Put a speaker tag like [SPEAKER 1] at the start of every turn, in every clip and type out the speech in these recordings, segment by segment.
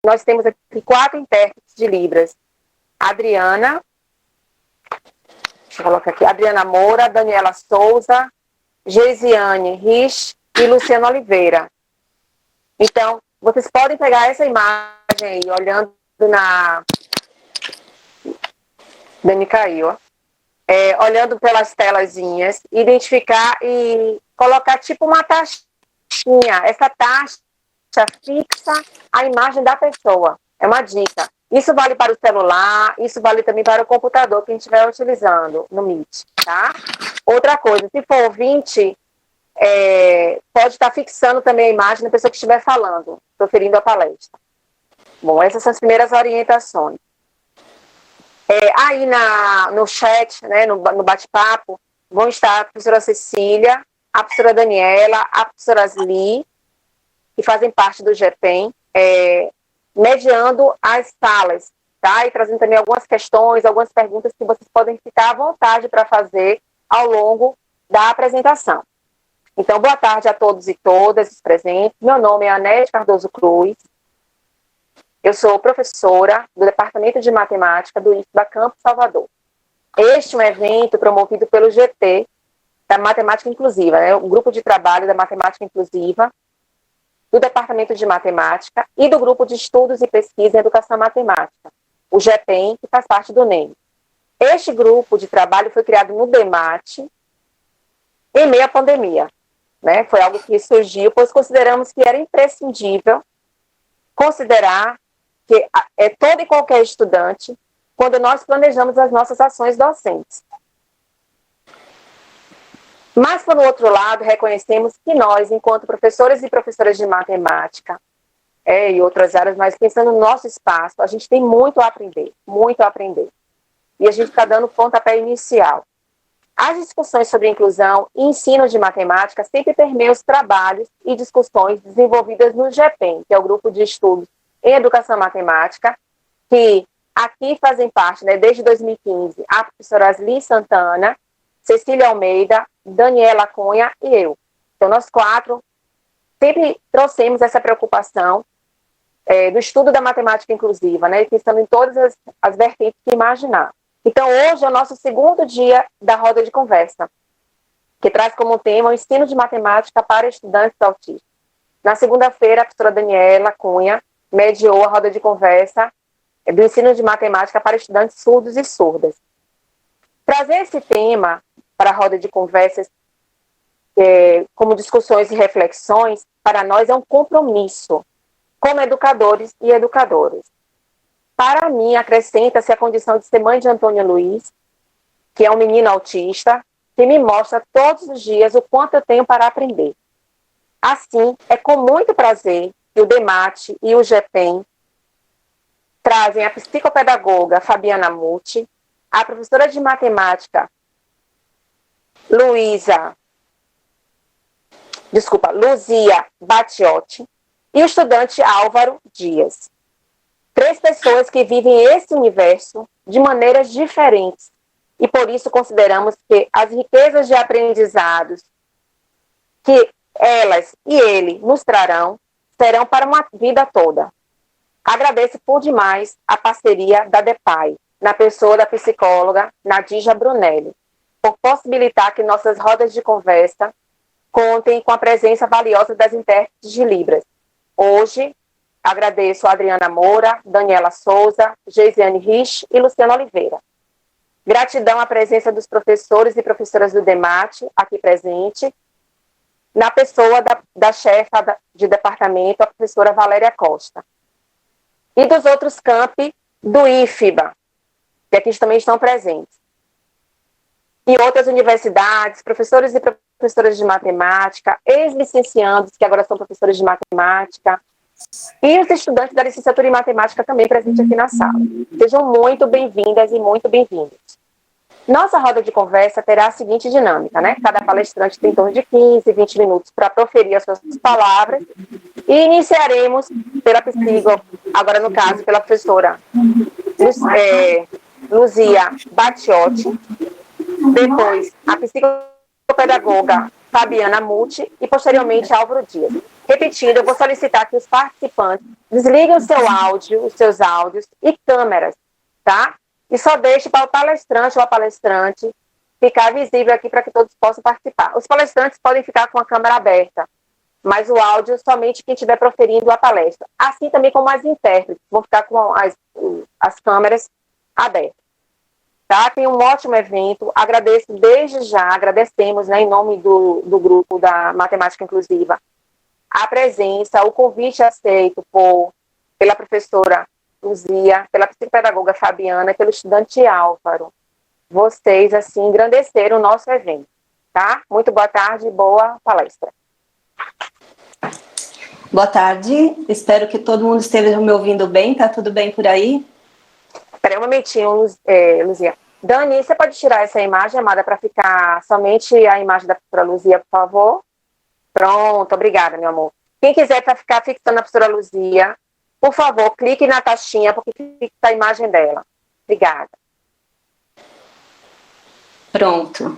[SPEAKER 1] nós temos aqui 4 intérpretes de Libras. Adriana, deixa eu colocar aqui, Adriana Moura, Daniela Souza, Geisiane Rich e Luciana Oliveira. Então, vocês podem pegar essa imagem aí, olhando na... Dani caiu, ó. Olhando pelas telazinhas, identificar e colocar tipo uma taxinha. Essa taxa fixa a imagem da pessoa. É uma dica. Isso vale para o celular, isso vale também para o computador que a gente estiver utilizando no Meet, tá? Outra coisa, se for ouvinte, pode estar fixando também a imagem da pessoa que estiver falando, proferindo a palestra. Bom, essas são as primeiras orientações. Aí no chat, né, no bate-papo, vão estar a professora Cecília, a professora Daniela, a professora Asli, que fazem parte do GEPEN, mediando as salas, tá? E trazendo também algumas questões, algumas perguntas que vocês podem ficar à vontade para fazer ao longo da apresentação. Então, boa tarde a todos e todas os presentes. Meu nome é Anete Cardoso Cruz. Eu sou professora do Departamento de Matemática do IFBA Campus Salvador. Este é um evento promovido pelo GT, da Matemática Inclusiva, né? O grupo de trabalho da Matemática Inclusiva, do Departamento de Matemática e do Grupo de Estudos e Pesquisa em Educação Matemática, o GEPEN, que faz parte do NEM. Este grupo de trabalho foi criado no DEMAT em meio à pandemia, né? Foi algo que surgiu, pois consideramos que era imprescindível considerar que todo e qualquer estudante quando nós planejamos as nossas ações docentes. Mas, por outro lado, reconhecemos que nós, enquanto professores e professoras de matemática e outras áreas, mas pensando no nosso espaço, a gente tem muito a aprender, muito a aprender. E a gente está dando pontapé inicial. As discussões sobre inclusão e ensino de matemática sempre permeiam os trabalhos e discussões desenvolvidas no GEPEN, que é o Grupo de Estudos em Educação Matemática, que aqui fazem parte, né, desde 2015, a professora Asli Santana, Cecília Almeida, Daniela Cunha e eu. Então, nós 4 sempre trouxemos essa preocupação do estudo da matemática inclusiva, né, pensando em todas as vertentes que imaginar. Então, hoje é o nosso segundo dia da roda de conversa, que traz como tema o ensino de matemática para estudantes autistas. Na segunda-feira, a professora Daniela Cunha mediou a roda de conversa do ensino de matemática para estudantes surdos e surdas. Trazer esse tema para a roda de conversas como discussões e reflexões, para nós é um compromisso como educadores e educadoras. Para mim, acrescenta-se a condição de ser mãe de Antônio Luiz, que é um menino autista, que me mostra todos os dias o quanto eu tenho para aprender. Assim, é com muito prazer que o DEMAT e o GEPEN trazem a psicopedagoga Fabiana Muti, a professora de matemática Luzia Batiotti e o estudante Álvaro Dias. 3 pessoas que vivem esse universo de maneiras diferentes e por isso consideramos que as riquezas de aprendizados que elas e ele nos trarão serão para uma vida toda. Agradeço por demais a parceria da DEPAI, na pessoa da psicóloga Nadija Brunelli, por possibilitar que nossas rodas de conversa contem com a presença valiosa das intérpretes de Libras. Hoje, agradeço a Adriana Moura, Daniela Souza, Geisiane Rich e Luciana Oliveira. Gratidão à presença dos professores e professoras do DEMAT, aqui presente, na pessoa da chefa de departamento, a professora Valéria Costa. E dos outros campi do IFBA, que aqui também estão presentes. E outras universidades, professores e professoras de matemática, ex-licenciandos, que agora são professores de matemática, e os estudantes da licenciatura em matemática também presentes aqui na sala. Sejam muito bem-vindas e muito bem-vindos. Nossa roda de conversa terá a seguinte dinâmica, né? Cada palestrante tem em torno de 15, 20 minutos para proferir as suas palavras e iniciaremos pela psicóloga, agora no caso pela professora Luzia Batiotti, depois a psicopedagoga Fabiana Muti e posteriormente Álvaro Dias. Repetindo, eu vou solicitar que os participantes desliguem o seu áudio, os seus áudios e câmeras, tá? E só deixe para o palestrante ou a palestrante ficar visível aqui para que todos possam participar. Os palestrantes podem ficar com a câmera aberta, mas o áudio somente quem estiver proferindo a palestra. Assim também como as intérpretes, vão ficar com as câmeras abertas. Tá? Tem um ótimo evento, agradeço desde já, agradecemos, né, em nome do grupo da Matemática Inclusiva, a presença, o convite aceito pela professora Luzia, pela psicopedagoga Fabiana e pelo estudante Álvaro. Vocês, assim, engrandeceram o nosso evento, tá? Muito boa tarde e boa palestra.
[SPEAKER 2] Boa tarde, espero que todo mundo esteja me ouvindo bem, tá tudo bem por aí?
[SPEAKER 1] Espera um momentinho, Luzia. Dani, você pode tirar essa imagem, amada, para ficar somente a imagem da professora Luzia, por favor? Pronto, obrigada, meu amor. Quem quiser ficar fixando a professora Luzia, por favor, clique na taxinha, porque fixa a imagem dela. Obrigada.
[SPEAKER 2] Pronto.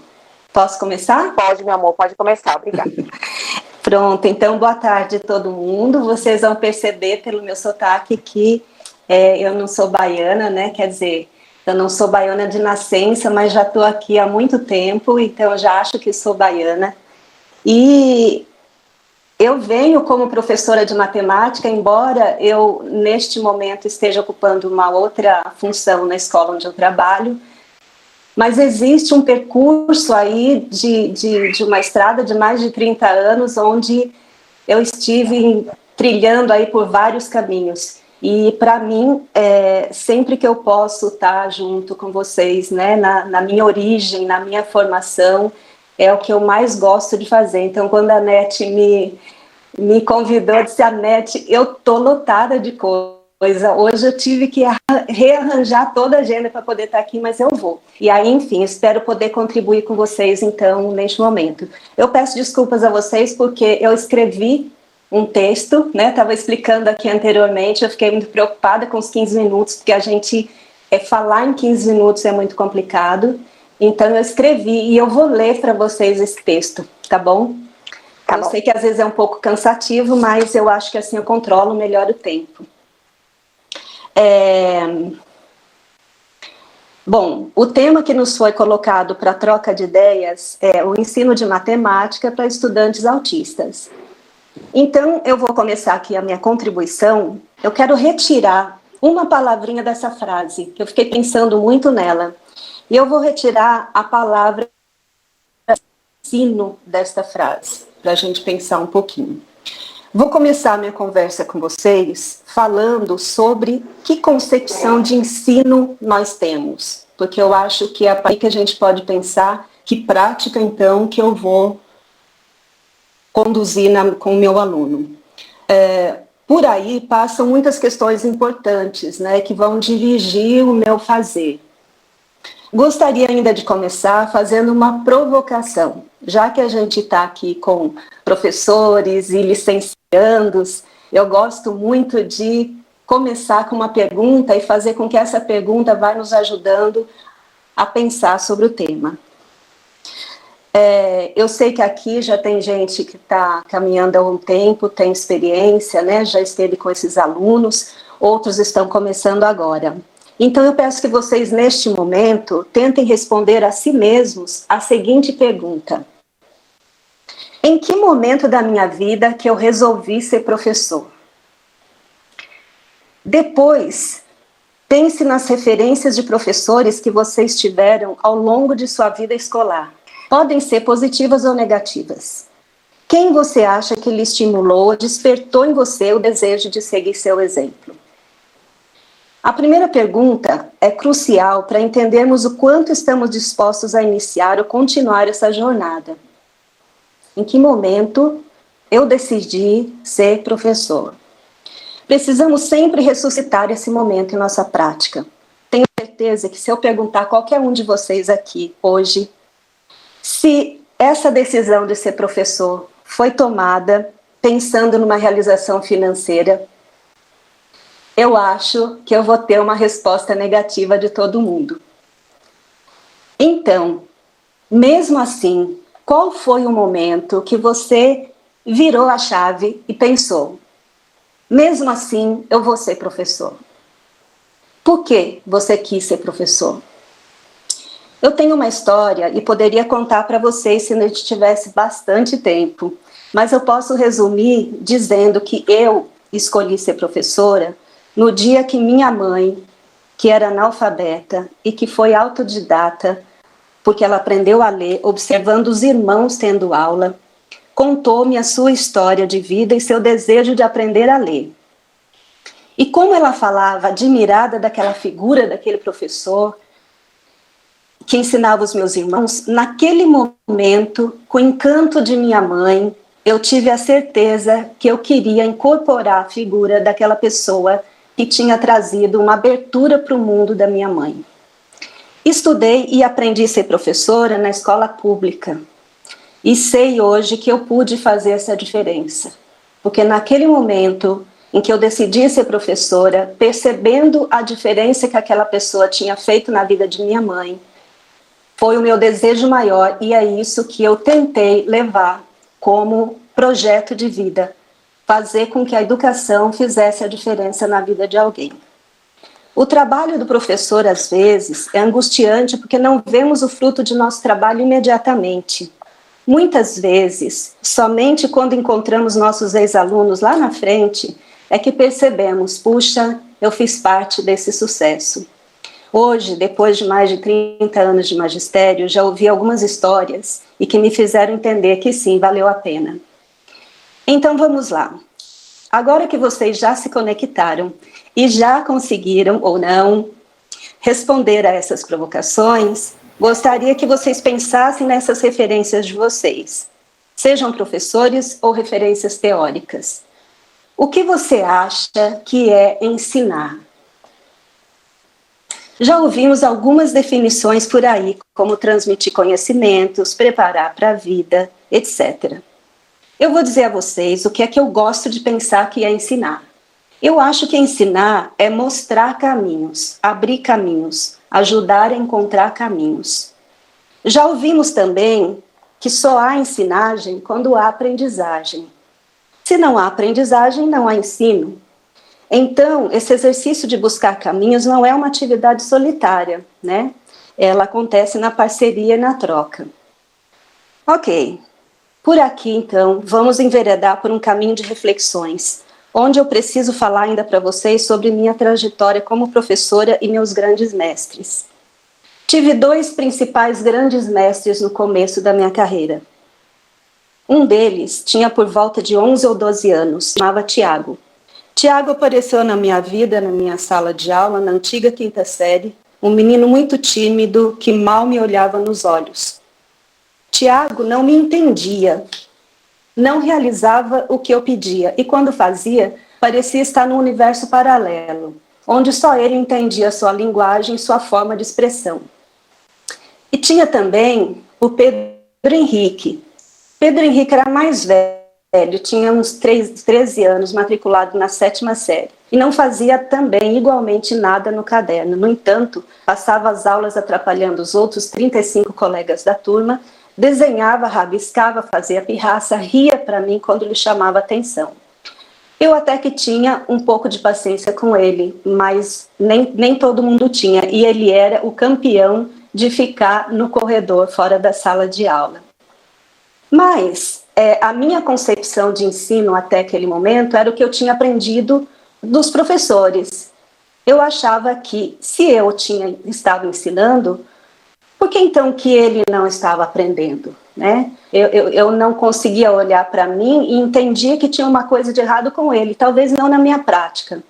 [SPEAKER 2] Posso começar?
[SPEAKER 1] Pode, meu amor, pode começar, obrigada.
[SPEAKER 2] Pronto, então boa tarde a todo mundo. Vocês vão perceber pelo meu sotaque que eu não sou baiana, né? Quer dizer, eu não sou baiana de nascença, mas já estou aqui há muito tempo, então eu já acho que sou baiana. E eu venho como professora de matemática, embora eu, neste momento, esteja ocupando uma outra função na escola onde eu trabalho, mas existe um percurso aí de uma estrada de mais de 30 anos, onde eu estive trilhando aí por vários caminhos. E, para mim, sempre que eu posso estar junto com vocês, né, na minha origem, na minha formação, é o que eu mais gosto de fazer. Então, quando a Nete me convidou, eu disse, a Nete, eu tô lotada de coisa. Hoje eu tive que rearranjar toda a agenda para poder estar aqui, mas eu vou. E aí, enfim, espero poder contribuir com vocês, então, neste momento. Eu peço desculpas a vocês, porque eu escrevi um texto, né? Estava explicando aqui anteriormente, eu fiquei muito preocupada com os 15 minutos, porque a gente falar em 15 minutos é muito complicado. Então eu escrevi e eu vou ler para vocês esse texto, tá bom?
[SPEAKER 1] Tá
[SPEAKER 2] eu
[SPEAKER 1] bom.
[SPEAKER 2] sei que às vezes é um pouco cansativo, mas eu acho que assim eu controlo melhor o tempo. Bom, o tema que nos foi colocado para troca de ideias é o ensino de matemática para estudantes autistas. Então, eu vou começar aqui a minha contribuição. Eu quero retirar uma palavrinha dessa frase, que eu fiquei pensando muito nela. E eu vou retirar a palavra ensino desta frase, para a gente pensar um pouquinho. Vou começar minha conversa com vocês falando sobre que concepção de ensino nós temos, porque eu acho que é aí que a gente pode pensar que prática, então, que eu vou conduzir com o meu aluno. Por aí passam muitas questões importantes, né, que vão dirigir o meu fazer. Gostaria ainda de começar fazendo uma provocação, já que a gente está aqui com professores e licenciandos, eu gosto muito de começar com uma pergunta e fazer com que essa pergunta vá nos ajudando a pensar sobre o tema. Eu sei que aqui já tem gente que está caminhando há um tempo, tem experiência, né, já esteve com esses alunos, outros estão começando agora. Então eu peço que vocês, neste momento, tentem responder a si mesmos a seguinte pergunta: em que momento da minha vida que eu resolvi ser professor? Depois, pense nas referências de professores que vocês tiveram ao longo de sua vida escolar. Podem ser positivas ou negativas. Quem você acha que lhe estimulou ou despertou em você o desejo de seguir seu exemplo? A primeira pergunta é crucial para entendermos o quanto estamos dispostos a iniciar ou continuar essa jornada. Em que momento eu decidi ser professor? Precisamos sempre ressuscitar esse momento em nossa prática. Tenho certeza que se eu perguntar a qualquer um de vocês aqui hoje, se essa decisão de ser professor foi tomada pensando numa realização financeira, eu acho que eu vou ter uma resposta negativa de todo mundo. Então, mesmo assim, qual foi o momento que você virou a chave e pensou: mesmo assim, eu vou ser professor. Por que você quis ser professor? Eu tenho uma história e poderia contar para vocês se a gente tivesse bastante tempo, mas eu posso resumir dizendo que eu escolhi ser professora no dia que minha mãe, que era analfabeta e que foi autodidata, porque ela aprendeu a ler observando os irmãos tendo aula, contou-me a sua história de vida e seu desejo de aprender a ler. E como ela falava, admirada daquela figura daquele professor que ensinava os meus irmãos, naquele momento, com o encanto de minha mãe, eu tive a certeza que eu queria incorporar a figura daquela pessoa que tinha trazido uma abertura para o mundo da minha mãe. Estudei e aprendi a ser professora na escola pública. E sei hoje que eu pude fazer essa diferença. Porque naquele momento em que eu decidi ser professora, percebendo a diferença que aquela pessoa tinha feito na vida de minha mãe, foi o meu desejo maior e é isso que eu tentei levar como projeto de vida, fazer com que a educação fizesse a diferença na vida de alguém. O trabalho do professor, às vezes, é angustiante porque não vemos o fruto de nosso trabalho imediatamente. Muitas vezes, somente quando encontramos nossos ex-alunos lá na frente, é que percebemos: puxa, eu fiz parte desse sucesso. Hoje, depois de mais de 30 anos de magistério, já ouvi algumas histórias e que me fizeram entender que sim, valeu a pena. Então vamos lá. Agora que vocês já se conectaram e já conseguiram, ou não, responder a essas provocações, gostaria que vocês pensassem nessas referências de vocês, sejam professores ou referências teóricas. O que você acha que é ensinar? Já ouvimos algumas definições por aí, como transmitir conhecimentos, preparar para a vida, etc. Eu vou dizer a vocês o que é que eu gosto de pensar que é ensinar. Eu acho que ensinar é mostrar caminhos, abrir caminhos, ajudar a encontrar caminhos. Já ouvimos também que só há ensinagem quando há aprendizagem. Se não há aprendizagem, não há ensino. Então, esse exercício de buscar caminhos não é uma atividade solitária, né? Ela acontece na parceria e na troca. Ok, por aqui então, vamos enveredar por um caminho de reflexões, onde eu preciso falar ainda para vocês sobre minha trajetória como professora e meus grandes mestres. Tive 2 principais grandes mestres no começo da minha carreira. Um deles tinha por volta de 11 ou 12 anos, chamava Tiago. Tiago apareceu na minha vida, na minha sala de aula, na antiga 5ª série, um menino muito tímido que mal me olhava nos olhos. Tiago não me entendia, não realizava o que eu pedia e quando fazia, parecia estar num universo paralelo, onde só ele entendia sua linguagem e sua forma de expressão. E tinha também o Pedro Henrique. Pedro Henrique era mais velho, tinha uns 13 anos, matriculado na 7ª série. E não fazia também igualmente nada no caderno. No entanto, passava as aulas atrapalhando os outros 35 colegas da turma, desenhava, rabiscava, fazia pirraça, ria para mim quando lhe chamava atenção. Eu até que tinha um pouco de paciência com ele, mas nem todo mundo tinha. E ele era o campeão de ficar no corredor, fora da sala de aula. Mas a minha concepção de ensino até aquele momento era o que eu tinha aprendido dos professores. Eu achava que se eu estava ensinando, por que então que ele não estava aprendendo? Né? Eu não conseguia olhar para mim e entendia que tinha uma coisa de errado com ele, talvez não na minha prática.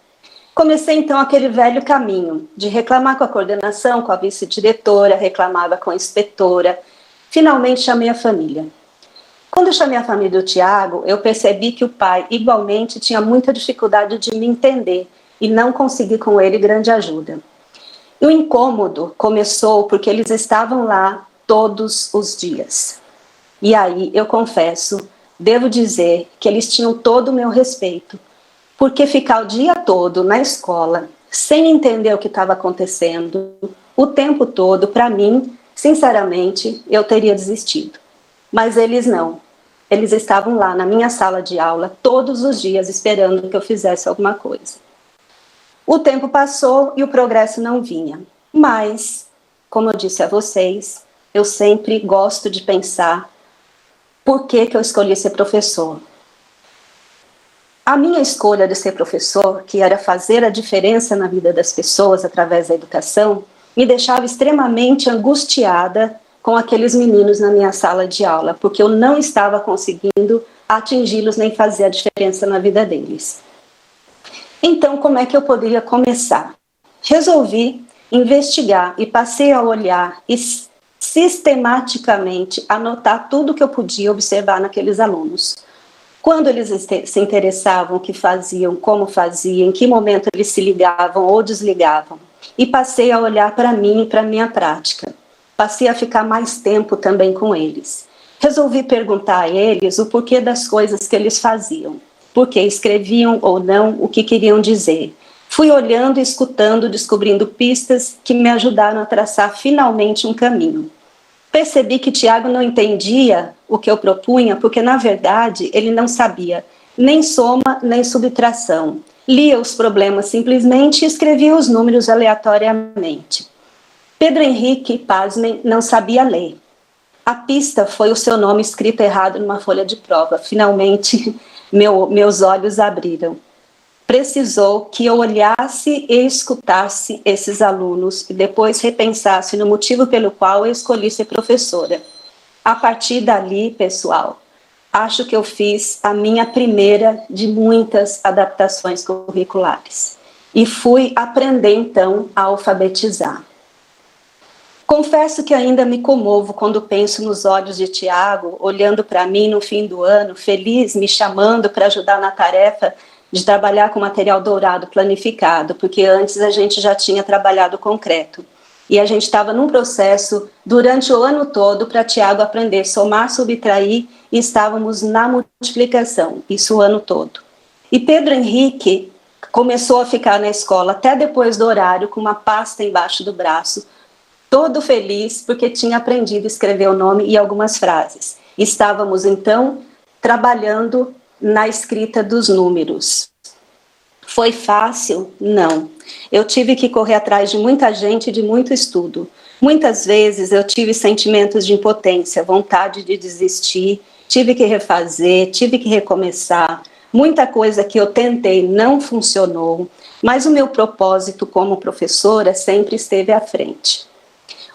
[SPEAKER 2] Comecei então aquele velho caminho de reclamar com a coordenação, com a vice-diretora, reclamava com a inspetora. Finalmente chamei a família. Quando eu chamei a família do Tiago, eu percebi que o pai igualmente tinha muita dificuldade de me entender e não consegui com ele grande ajuda. E o incômodo começou porque eles estavam lá todos os dias. E aí, eu confesso, devo dizer que eles tinham todo o meu respeito, porque ficar o dia todo na escola, sem entender o que estava acontecendo, o tempo todo, para mim, sinceramente, eu teria desistido. Mas eles não. eles estavam lá na minha sala de aula todos os dias esperando que eu fizesse alguma coisa. O tempo passou e o progresso não vinha. Mas, como eu disse a vocês, eu sempre gosto de pensar por que eu escolhi ser professor. A minha escolha de ser professor, que era fazer a diferença na vida das pessoas através da educação, me deixava extremamente angustiada com aqueles meninos na minha sala de aula, porque eu não estava conseguindo atingi-los nem fazer a diferença na vida deles. Então, como é que eu poderia começar? Resolvi investigar e passei a olhar e sistematicamente anotar tudo que eu podia observar naqueles alunos. Quando eles se interessavam, o que faziam, como faziam, em que momento eles se ligavam ou desligavam. E passei a olhar para mim e para a minha prática. Passei a ficar mais tempo também com eles. Resolvi perguntar a eles o porquê das coisas que eles faziam. Por que escreviam ou não o que queriam dizer. Fui olhando e escutando, descobrindo pistas que me ajudaram a traçar finalmente um caminho. Percebi que Tiago não entendia o que eu propunha, porque, na verdade, ele não sabia nem soma, nem subtração. Lia os problemas simplesmente e escrevia os números aleatoriamente. Pedro Henrique, pasmem, não sabia ler. A pista foi o seu nome escrito errado numa folha de prova. Finalmente, meus olhos abriram. Precisou que eu olhasse e escutasse esses alunos e depois repensasse no motivo pelo qual eu escolhi ser professora. A partir dali, pessoal, acho que eu fiz a minha primeira de muitas adaptações curriculares. E fui aprender, então, a alfabetizar. Confesso que ainda me comovo quando penso nos olhos de Tiago, olhando para mim no fim do ano, feliz, me chamando para ajudar na tarefa de trabalhar com material dourado planificado, porque antes a gente já tinha trabalhado concreto. E a gente estava num processo durante o ano todo para Tiago aprender somar, subtrair, e estávamos na multiplicação, isso o ano todo. E Pedro Henrique começou a ficar na escola até depois do horário, com uma pasta embaixo do braço, todo feliz porque tinha aprendido a escrever o nome e algumas frases. Estávamos, então, trabalhando na escrita dos números. Foi fácil? Não. Eu tive que correr atrás de muita gente e de muito estudo. Muitas vezes eu tive sentimentos de impotência, vontade de desistir, tive que refazer, tive que recomeçar. Muita coisa que eu tentei não funcionou, mas o meu propósito como professora sempre esteve à frente.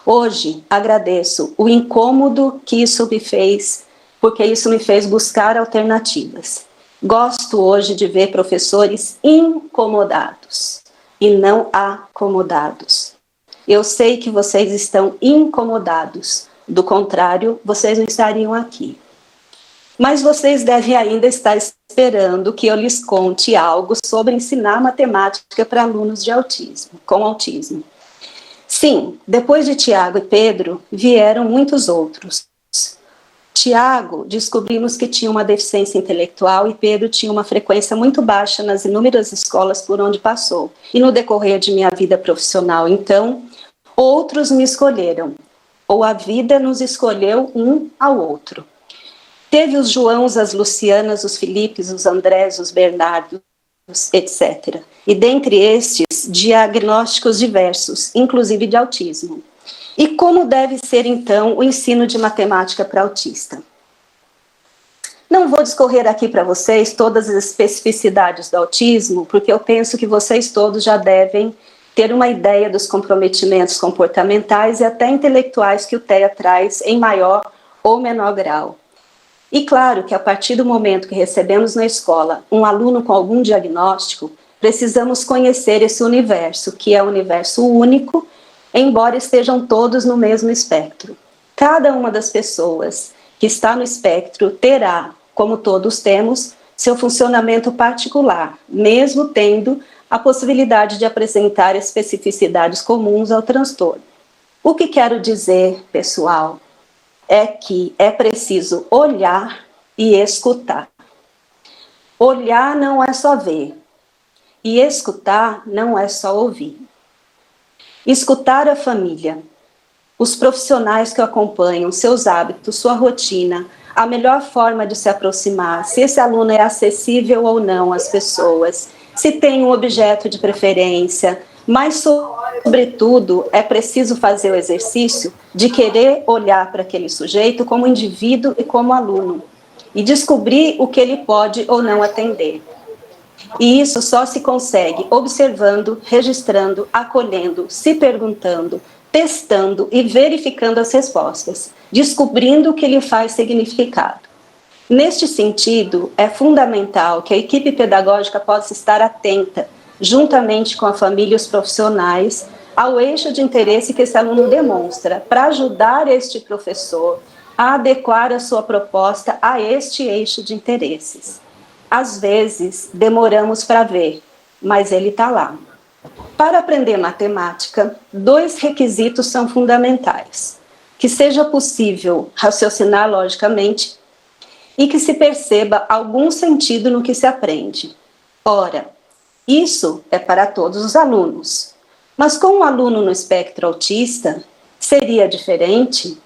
[SPEAKER 2] Hoje, agradeço o incômodo que isso me fez, porque isso me fez buscar alternativas. Gosto hoje de ver professores incomodados e não acomodados. Eu sei que vocês estão incomodados, do contrário, vocês não estariam aqui. Mas vocês devem ainda estar esperando que eu lhes conte algo sobre ensinar matemática para alunos de autismo, com autismo. Sim, depois de Tiago e Pedro, vieram muitos outros. Tiago, descobrimos que tinha uma deficiência intelectual e Pedro tinha uma frequência muito baixa nas inúmeras escolas por onde passou. E no decorrer de minha vida profissional, então, outros me escolheram, ou a vida nos escolheu um ao outro. Teve os Joãos, as Lucianas, os Filipes, os Andrés, os Bernardos, etc. E dentre estes, diagnósticos diversos, inclusive de autismo. E como deve ser, então, o ensino de matemática para autista? Não vou discorrer aqui para vocês todas as especificidades do autismo, porque eu penso que vocês todos já devem ter uma ideia dos comprometimentos comportamentais e até intelectuais que o TEA traz em maior ou menor grau. E claro que a partir do momento que recebemos na escola um aluno com algum diagnóstico, precisamos conhecer esse universo, que é um universo único, embora estejam todos no mesmo espectro. Cada uma das pessoas que está no espectro terá, como todos temos, seu funcionamento particular, mesmo tendo a possibilidade de apresentar especificidades comuns ao transtorno. O que quero dizer, pessoal, é que é preciso olhar e escutar. Olhar não é só ver, e escutar não é só ouvir. Escutar a família, os profissionais que o acompanham, seus hábitos, sua rotina, a melhor forma de se aproximar, se esse aluno é acessível ou não às pessoas, se tem um objeto de preferência, mas, sobretudo, é preciso fazer o exercício de querer olhar para aquele sujeito como indivíduo e como aluno, e descobrir o que ele pode ou não atender. E isso só se consegue observando, registrando, acolhendo, se perguntando, testando e verificando as respostas, descobrindo o que lhe faz significado. Neste sentido, é fundamental que a equipe pedagógica possa estar atenta, juntamente com a família e os profissionais, ao eixo de interesse que esse aluno demonstra, para ajudar este professor a adequar a sua proposta a este eixo de interesses. Às vezes, demoramos para ver, mas ele está lá. Para aprender matemática, 2 requisitos são fundamentais: que seja possível raciocinar logicamente e que se perceba algum sentido no que se aprende. Ora, isso é para todos os alunos. Mas com um aluno no espectro autista, seria diferente?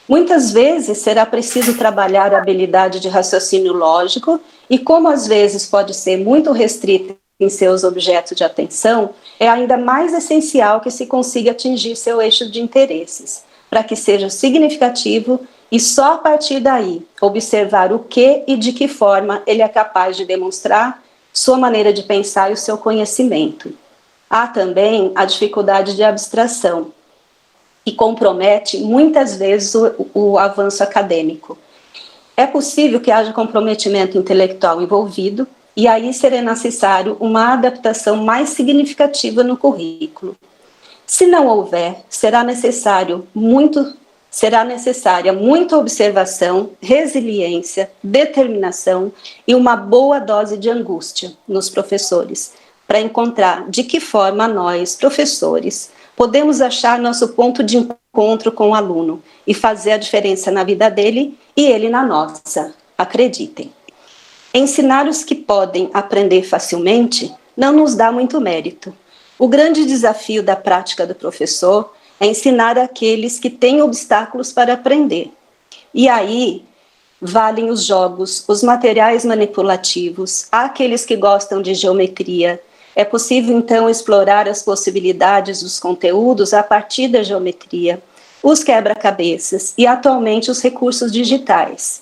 [SPEAKER 2] Muitas vezes será preciso trabalhar a habilidade de raciocínio lógico e, como às vezes pode ser muito restrita em seus objetos de atenção, é ainda mais essencial que se consiga atingir seu eixo de interesses, para que seja significativo e só a partir daí observar o que e de que forma ele é capaz de demonstrar sua maneira de pensar e o seu conhecimento. Há também a dificuldade de abstração, que compromete muitas vezes o avanço acadêmico. É possível que haja comprometimento intelectual envolvido, e aí será necessário uma adaptação mais significativa no currículo. Se não houver, será necessária muita observação, resiliência, determinação e uma boa dose de angústia nos professores, para encontrar de que forma nós, professores, podemos achar nosso ponto de encontro com o aluno e fazer a diferença na vida dele e ele na nossa. Acreditem. Ensinar os que podem aprender facilmente não nos dá muito mérito. O grande desafio da prática do professor é ensinar aqueles que têm obstáculos para aprender. E aí valem os jogos, os materiais manipulativos, aqueles que gostam de geometria. É possível, então, explorar as possibilidades dos conteúdos a partir da geometria, os quebra-cabeças e, atualmente, os recursos digitais.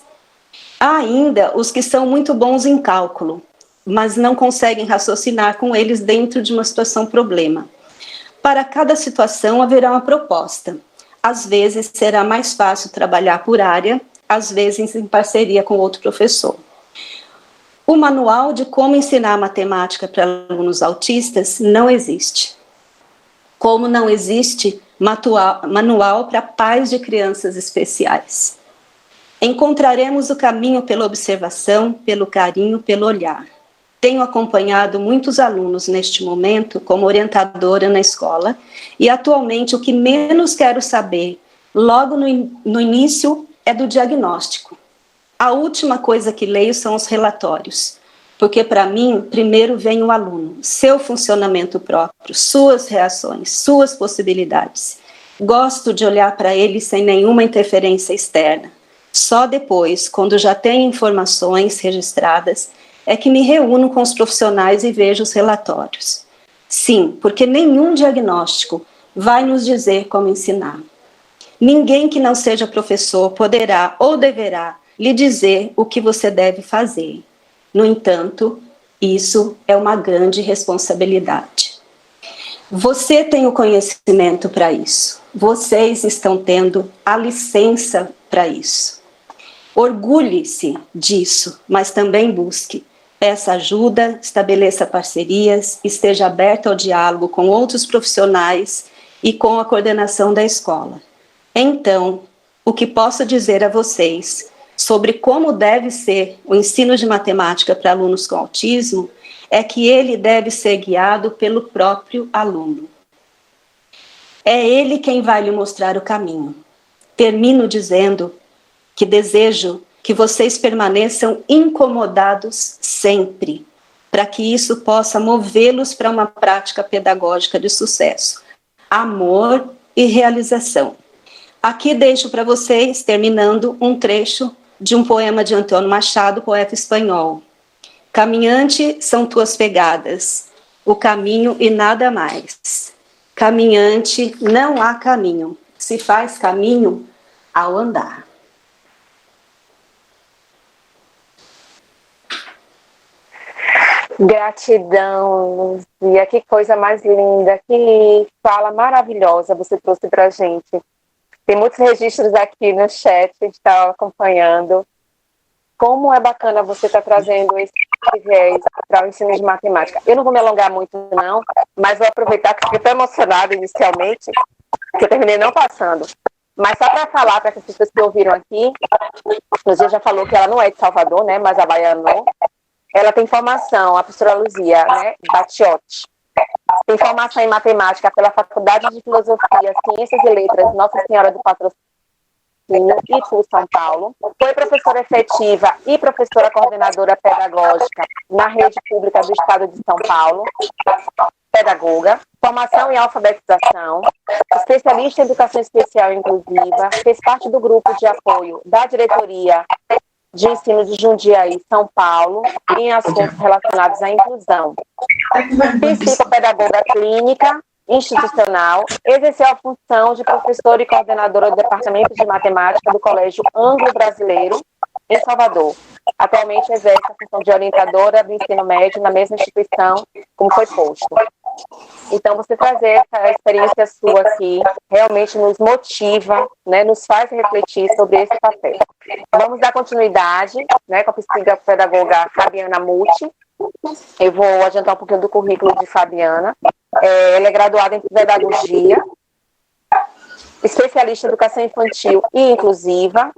[SPEAKER 2] Há ainda os que são muito bons em cálculo, mas não conseguem raciocinar com eles dentro de uma situação problema. Para cada situação haverá uma proposta. Às vezes será mais fácil trabalhar por área, às vezes em parceria com outro professor. O manual de como ensinar matemática para alunos autistas não existe. Como não existe manual para pais de crianças especiais. Encontraremos o caminho pela observação, pelo carinho, pelo olhar. Tenho acompanhado muitos alunos neste momento como orientadora na escola e atualmente o que menos quero saber, logo no início, é do diagnóstico. A última coisa que leio são os relatórios, porque para mim, primeiro vem o aluno, seu funcionamento próprio, suas reações, suas possibilidades. Gosto de olhar para ele sem nenhuma interferência externa. Só depois, quando já tenho informações registradas, é que me reúno com os profissionais e vejo os relatórios. Sim, porque nenhum diagnóstico vai nos dizer como ensinar. Ninguém que não seja professor poderá ou deverá lhe dizer o que você deve fazer. No entanto, isso é uma grande responsabilidade. Você tem o conhecimento para isso. Vocês estão tendo a licença para isso. Orgulhe-se disso, mas também busque. Peça ajuda, estabeleça parcerias, esteja aberto ao diálogo com outros profissionais e com a coordenação da escola. Então, o que posso dizer a vocês sobre como deve ser o ensino de matemática para alunos com autismo é que ele deve ser guiado pelo próprio aluno. É ele quem vai lhe mostrar o caminho. Termino dizendo que desejo que vocês permaneçam incomodados sempre, para que isso possa movê-los para uma prática pedagógica de sucesso, amor e realização. Aqui deixo para vocês, terminando, um trecho de um poema de Antônio Machado, poeta espanhol. Caminhante são tuas pegadas, o caminho e nada mais. Caminhante, não há caminho, se faz caminho ao andar.
[SPEAKER 1] Gratidão, Luzia, que coisa mais linda, que fala maravilhosa você trouxe para a gente. Tem muitos registros aqui no chat, a gente está acompanhando. Como é bacana você estar trazendo esse viés para o ensino de matemática. Eu não vou me alongar muito, não, mas vou aproveitar que fiquei tão emocionada inicialmente, que eu terminei não passando. Mas só para falar para as pessoas que ouviram aqui, Luzia já falou que ela não é de Salvador, né, mas a baianou. Ela tem formação, a professora Luzia, né, Batiotti. Tem formação em matemática pela Faculdade de Filosofia, Ciências e Letras Nossa Senhora do Patrocínio, Itu, São Paulo. Foi professora efetiva e professora coordenadora pedagógica na rede pública do Estado de São Paulo. Pedagoga, formação em alfabetização, especialista em educação especial e inclusiva, fez parte do grupo de apoio da diretoria de ensino de Jundiaí, São Paulo, em assuntos relacionados à inclusão. Psicopedagoga clínica, institucional, exerceu a função de professora e coordenadora do Departamento de Matemática do Colégio Anglo-Brasileiro, em Salvador. Atualmente exerce a função de orientadora do ensino médio na mesma instituição, como foi posto. Então, você trazer essa experiência sua aqui realmente nos motiva, né, nos faz refletir sobre esse papel. Vamos dar continuidade, né, com a psicopedagoga Fabiana Muti. Eu vou adiantar um pouquinho do currículo de Fabiana. Ela é graduada em pedagogia, especialista em educação infantil e inclusiva,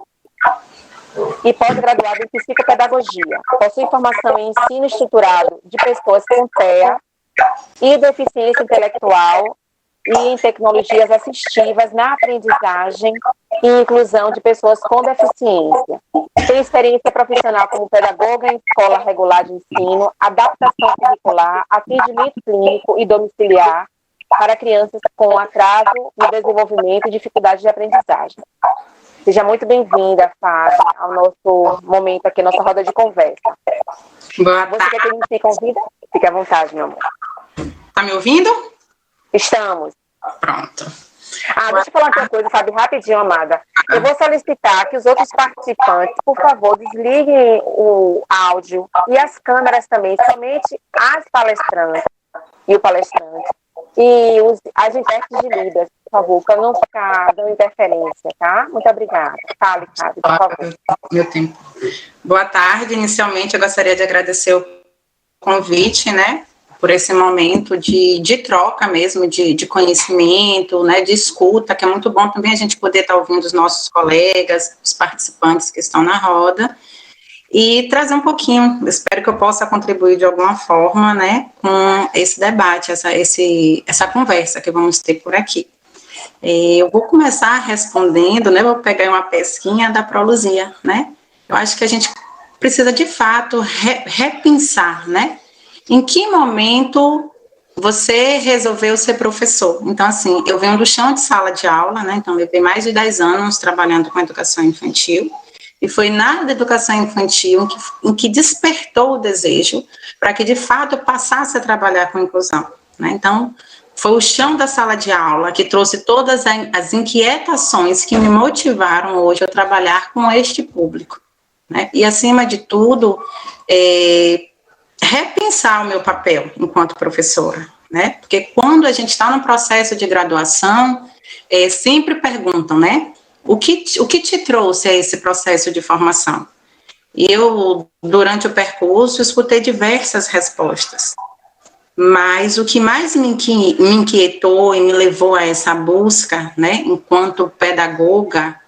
[SPEAKER 1] e pós-graduada em psicopedagogia. Possui formação em ensino estruturado de pessoas com TEA e deficiência intelectual e em tecnologias assistivas na aprendizagem e inclusão de pessoas com deficiência. Tem experiência profissional como pedagoga em escola regular de ensino, adaptação curricular, atendimento clínico e domiciliar para crianças com atraso no desenvolvimento e dificuldade de aprendizagem. Seja muito bem-vinda, Fábio, ao nosso momento aqui, nossa roda de conversa.
[SPEAKER 3] Boa tarde.
[SPEAKER 1] Você quer que a gente se convida? Fique à vontade, meu amor.
[SPEAKER 3] Tá me ouvindo?
[SPEAKER 1] Estamos.
[SPEAKER 3] Pronto.
[SPEAKER 1] Deixa eu falar uma coisa, Fábio, rapidinho, amada. Eu vou solicitar que os outros participantes, por favor, desliguem o áudio e as câmeras também, somente as palestrantes e o palestrante. E as intérpretes de Libras, por favor, para não ficar dando interferência, tá? Muito obrigada. Fale, Fábio, por favor.
[SPEAKER 3] Meu tempo. Boa tarde. Inicialmente, eu gostaria de agradecer o convite, né? Por esse momento de troca mesmo, de conhecimento, né, de escuta, que é muito bom também a gente poder estar ouvindo os nossos colegas, os participantes que estão na roda, e trazer um pouquinho, espero que eu possa contribuir de alguma forma, né, com esse debate, essa conversa que vamos ter por aqui. Eu vou começar respondendo, né, vou pegar uma pesquinha da Proluzia, né, eu acho que a gente precisa, de fato, repensar, né, em que momento você resolveu ser professor? Então, assim, eu venho do chão de sala de aula, né? Então, levei mais de 10 anos trabalhando com educação infantil. E foi na educação infantil em que despertou o desejo para que, de fato, eu passasse a trabalhar com inclusão, né? Então, foi o chão da sala de aula que trouxe todas as inquietações que me motivaram hoje a trabalhar com este público, né? E, acima de tudo, repensar o meu papel enquanto professora, né? Porque quando a gente está no processo de graduação, sempre perguntam, né? O que te trouxe a esse processo de formação? E eu, durante o percurso, escutei diversas respostas. Mas o que mais me inquietou e me levou a essa busca, né? Enquanto pedagoga,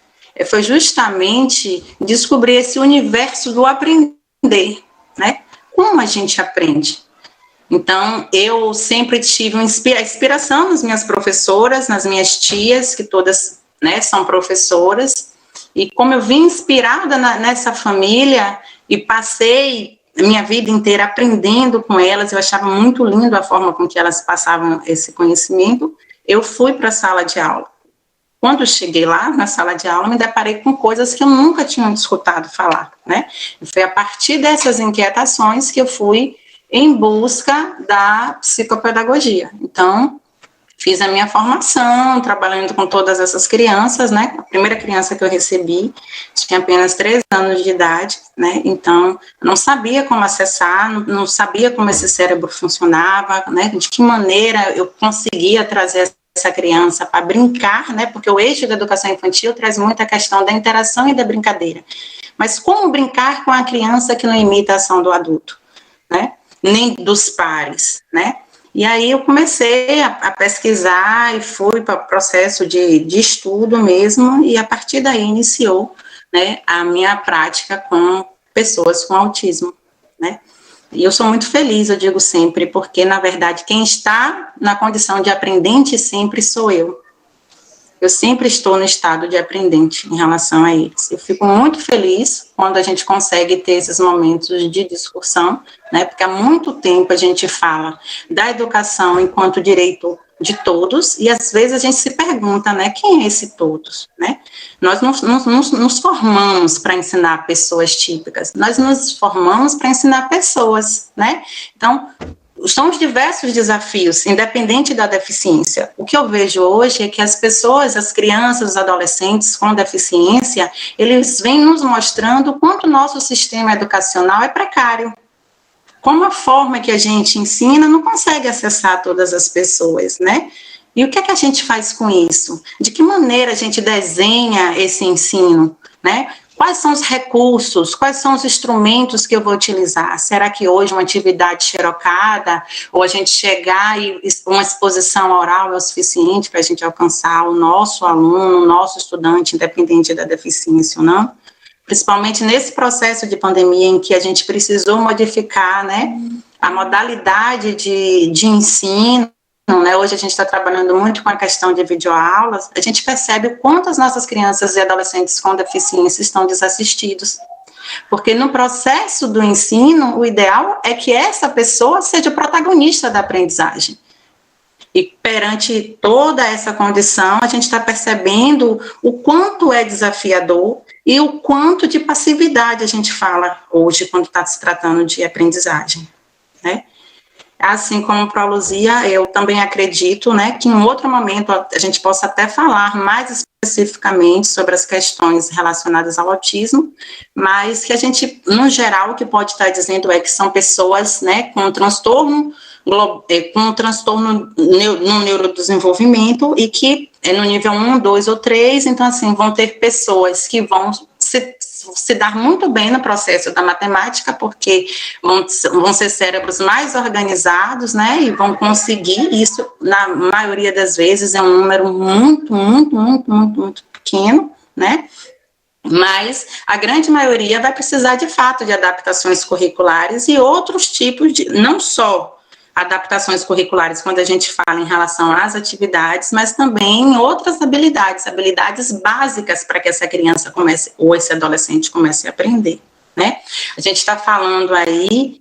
[SPEAKER 3] foi justamente descobrir esse universo do aprender, né? Como a gente aprende? Então, eu sempre tive a inspiração nas minhas professoras, nas minhas tias, que todas, né, são professoras, e como eu vim inspirada nessa família e passei a minha vida inteira aprendendo com elas, eu achava muito lindo a forma com que elas passavam esse conhecimento, eu fui para a sala de aula. quando eu cheguei lá na sala de aula, me deparei com coisas que eu nunca tinha escutado falar, né? E foi a partir dessas inquietações que eu fui em busca da psicopedagogia. Então, fiz a minha formação, trabalhando com todas essas crianças, né? A primeira criança que eu recebi tinha apenas 3 anos de idade, né? Então, não sabia como acessar, não sabia como esse cérebro funcionava, né? De que maneira eu conseguia trazer essa criança para brincar, né? Porque o eixo da educação infantil traz muito a questão da interação e da brincadeira. Mas como brincar com a criança que não imita a ação do adulto, né? Nem dos pares, né? E aí eu comecei a pesquisar e fui para o processo de estudo mesmo, e a partir daí iniciou, né, a minha prática com pessoas com autismo, né? E eu sou muito feliz, eu digo sempre, porque, na verdade, quem está na condição de aprendente sempre sou eu. Eu sempre estou no estado de aprendente em relação a eles. Eu fico muito feliz quando a gente consegue ter esses momentos de discussão, né? Porque há muito tempo a gente fala da educação enquanto direito de todos, e às vezes a gente se pergunta, né, quem é esse todos, né? Nós nos formamos para ensinar pessoas típicas, nós nos formamos para ensinar pessoas, né? Então, são os diversos desafios, independente da deficiência. O que eu vejo hoje é que as pessoas, as crianças, os adolescentes com deficiência, eles vêm nos mostrando o quanto o nosso sistema educacional é precário. Como a forma que a gente ensina não consegue acessar todas as pessoas, né? E o que é que a gente faz com isso? De que maneira a gente desenha esse ensino, né? Quais são os recursos, quais são os instrumentos que eu vou utilizar? Será que hoje uma atividade xerocada, ou a gente chegar e uma exposição oral é o suficiente para a gente alcançar o nosso aluno, o nosso estudante, independente da deficiência ou não? Principalmente nesse processo de pandemia em que a gente precisou modificar, né, a modalidade de ensino, né? Hoje a gente está trabalhando muito com a questão de videoaulas, a gente percebe o quanto as nossas crianças e adolescentes com deficiência estão desassistidos. Porque no processo do ensino, o ideal é que essa pessoa seja o protagonista da aprendizagem. E perante toda essa condição, a gente está percebendo o quanto é desafiador e o quanto de passividade a gente fala hoje quando está se tratando de aprendizagem, né? Assim como para a Luzia, eu também acredito, né, que em outro momento a gente possa até falar mais especificamente sobre as questões relacionadas ao autismo, mas que a gente, no geral, o que pode estar dizendo é que são pessoas, né, com transtorno no neurodesenvolvimento e que é no nível 1, 2 ou 3, então assim, vão ter pessoas que vão se dar muito bem no processo da matemática, porque vão ser cérebros mais organizados, né, e vão conseguir isso, na maioria das vezes, é um número muito pequeno, né, mas a grande maioria vai precisar, de fato, de adaptações curriculares e outros tipos de, não só adaptações curriculares quando a gente fala em relação às atividades, mas também outras habilidades básicas para que essa criança comece, ou esse adolescente comece a aprender, né? A gente está falando aí,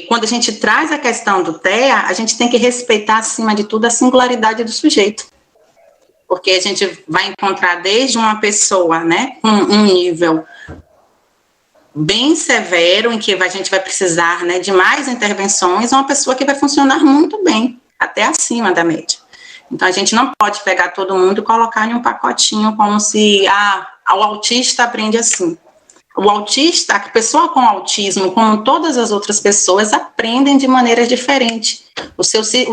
[SPEAKER 3] quando a gente traz a questão do TEA, a gente tem que respeitar, acima de tudo, a singularidade do sujeito, porque a gente vai encontrar desde uma pessoa, né, com um nível bem severo, em que a gente vai precisar, né, de mais intervenções, uma pessoa que vai funcionar muito bem, até acima da média. Então, a gente não pode pegar todo mundo e colocar em um pacotinho como se, o autista aprende assim. O autista, a pessoa com autismo, como todas as outras pessoas, aprendem de maneiras diferentes. O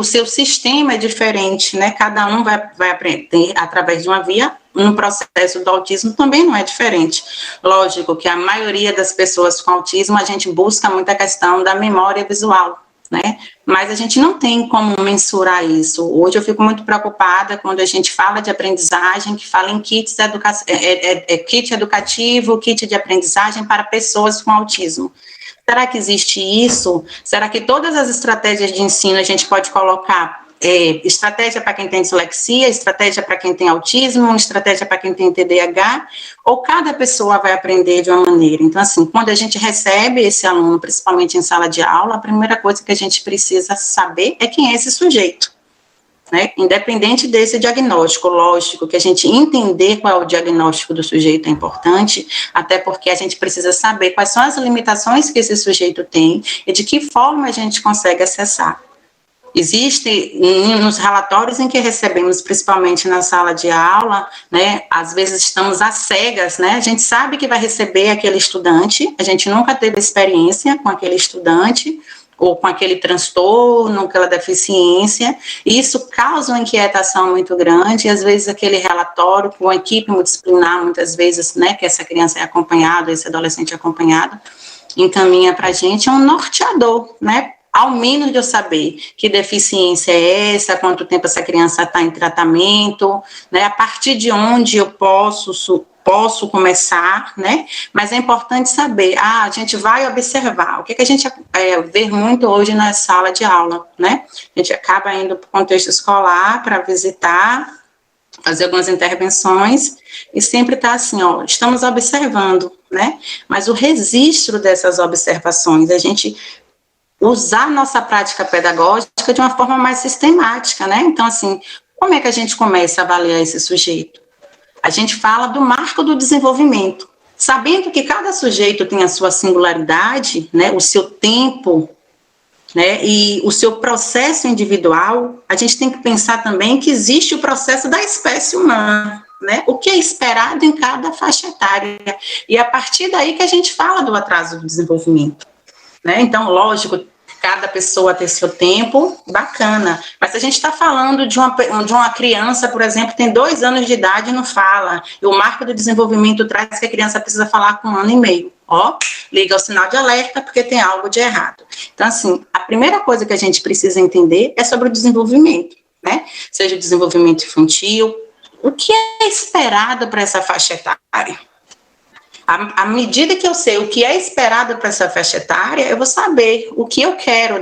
[SPEAKER 3] seu sistema é diferente, né? Cada um vai aprender através de uma via. No processo do autismo também não é diferente. Lógico que a maioria das pessoas com autismo, a gente busca muito a questão da memória visual, né? Mas a gente não tem como mensurar isso. Hoje eu fico muito preocupada quando a gente fala de aprendizagem, que fala em kit educativo, kit de aprendizagem para pessoas com autismo. Será que existe isso? Será que todas as estratégias de ensino a gente pode colocar estratégia para quem tem dislexia, estratégia para quem tem autismo, estratégia para quem tem TDAH, ou cada pessoa vai aprender de uma maneira? Então, assim, quando a gente recebe esse aluno, principalmente em sala de aula, a primeira coisa que a gente precisa saber é quem é esse sujeito, né? Independente desse diagnóstico, lógico que a gente entender qual é o diagnóstico do sujeito é importante, até porque a gente precisa saber quais são as limitações que esse sujeito tem e de que forma a gente consegue acessar. Existe nos relatórios em que recebemos, principalmente na sala de aula, né, às vezes estamos às cegas, né, a gente sabe que vai receber aquele estudante, a gente nunca teve experiência com aquele estudante, ou com aquele transtorno, aquela deficiência, e isso causa uma inquietação muito grande, e às vezes aquele relatório com a equipe multidisciplinar, muitas vezes, né, que essa criança é acompanhada, esse adolescente é acompanhado, encaminha para a gente, é um norteador, né, ao menos de eu saber que deficiência é essa, há quanto tempo essa criança está em tratamento, né, a partir de onde eu posso começar, né, mas é importante saber, a gente vai observar, o que a gente vê muito hoje na sala de aula, né, a gente acaba indo para o contexto escolar para visitar, fazer algumas intervenções, e sempre está assim, ó, estamos observando, né, mas o registro dessas observações, a gente usar nossa prática pedagógica de uma forma mais sistemática, né? Então, assim, como é que a gente começa a avaliar esse sujeito? A gente fala do marco do desenvolvimento, sabendo que cada sujeito tem a sua singularidade, né, o seu tempo, né, e o seu processo individual, a gente tem que pensar também que existe o processo da espécie humana, né, o que é esperado em cada faixa etária, e é a partir daí que a gente fala do atraso do desenvolvimento. Né? Então, lógico, cada pessoa tem seu tempo, bacana, mas se a gente está falando de uma criança, por exemplo, tem 2 anos de idade e não fala, e o marco do desenvolvimento traz que a criança precisa falar com 1 ano e meio, ó, liga o sinal de alerta porque tem algo de errado. Então, assim, a primeira coisa que a gente precisa entender é sobre o desenvolvimento, né? Seja o desenvolvimento infantil, o que é esperado para essa faixa etária? À medida que eu sei o que é esperado para essa faixa etária, eu vou saber o que eu quero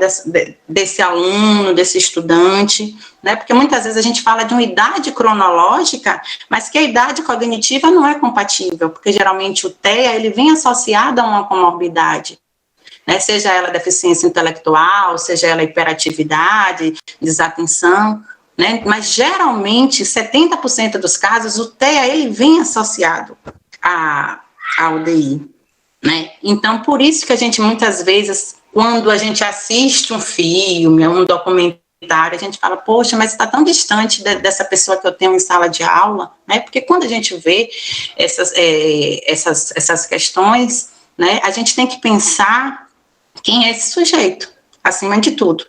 [SPEAKER 3] desse aluno, desse estudante, né? Porque muitas vezes a gente fala de uma idade cronológica, mas que a idade cognitiva não é compatível, porque geralmente o TEA ele vem associado a uma comorbidade, né? Seja ela deficiência intelectual, seja ela hiperatividade, desatenção, né? Mas geralmente 70% dos casos o TEA ele vem associado a UDI, né? Então, por isso que a gente, muitas vezes, quando a gente assiste um filme, um documentário, a gente fala, poxa, mas está tão distante dessa pessoa que eu tenho em sala de aula, né? Porque quando a gente vê essas questões, né, a gente tem que pensar quem é esse sujeito, acima de tudo,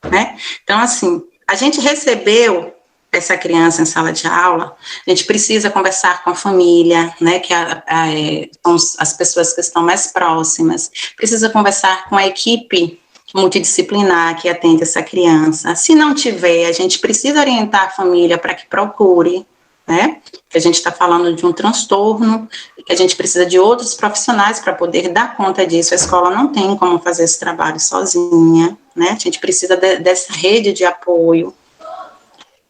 [SPEAKER 3] né? Então, assim, a gente recebeu essa criança em sala de aula, a gente precisa conversar com a família, né, que são as pessoas que estão mais próximas, precisa conversar com a equipe multidisciplinar que atende essa criança. Se não tiver, a gente precisa orientar a família para que procure, né, que a gente está falando de um transtorno, que a gente precisa de outros profissionais para poder dar conta disso. A escola não tem como fazer esse trabalho sozinha, né, a gente precisa dessa rede de apoio.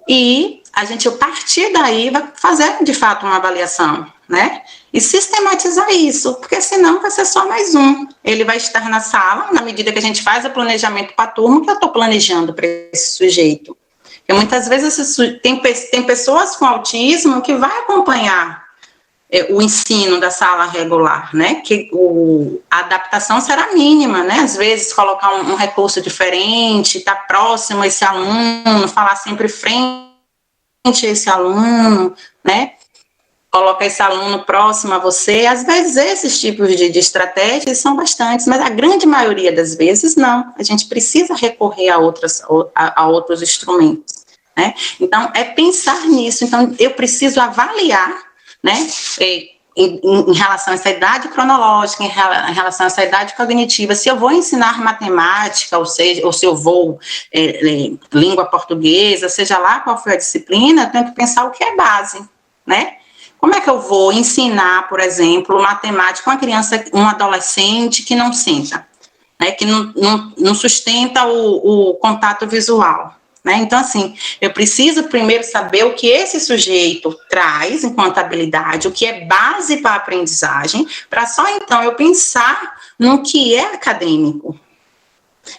[SPEAKER 3] E a gente, a partir daí, vai fazer, de fato, uma avaliação, né? E sistematizar isso, porque senão vai ser só mais um. Ele vai estar na sala, na medida que a gente faz o planejamento para a turma, que eu estou planejando para esse sujeito. Porque muitas vezes tem pessoas com autismo que vai acompanhar o ensino da sala regular, né? Que a adaptação será mínima, né? Às vezes colocar um recurso diferente, estar próximo a esse aluno, falar sempre frente a esse aluno, né? Colocar esse aluno próximo a você. Às vezes esses tipos de estratégias são bastantes, mas a grande maioria das vezes não. A gente precisa recorrer a outros instrumentos, né? Então, é pensar nisso. Então, eu preciso avaliar, né, em relação a essa idade cronológica, em relação a essa idade cognitiva, se eu vou ensinar matemática, ou se eu vou língua portuguesa, seja lá qual for a disciplina, eu tenho que pensar o que é base, né? Como é que eu vou ensinar, por exemplo, matemática a uma criança, um adolescente que não senta, né, que não sustenta o contato visual? Né? Então, assim, eu preciso primeiro saber o que esse sujeito traz enquanto habilidade, o que é base para a aprendizagem, para só então eu pensar no que é acadêmico.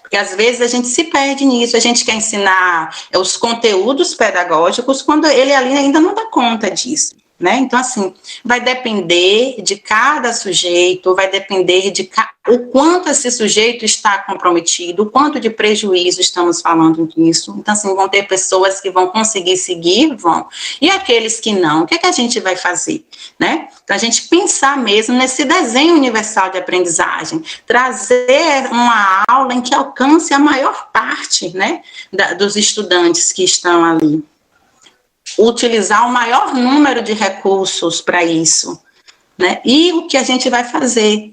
[SPEAKER 3] Porque às vezes a gente se perde nisso, a gente quer ensinar os conteúdos pedagógicos quando ele ali ainda não dá conta disso, né? Então, assim, vai depender de cada sujeito, vai depender de o quanto esse sujeito está comprometido, o quanto de prejuízo estamos falando disso. Então, assim, vão ter pessoas que vão conseguir seguir, vão, e aqueles que não, o que é que a gente vai fazer, né? Então, a gente pensar mesmo nesse desenho universal de aprendizagem, trazer uma aula em que alcance a maior parte, né, dos estudantes que estão ali. Utilizar o maior número de recursos para isso, né? E o que a gente vai fazer?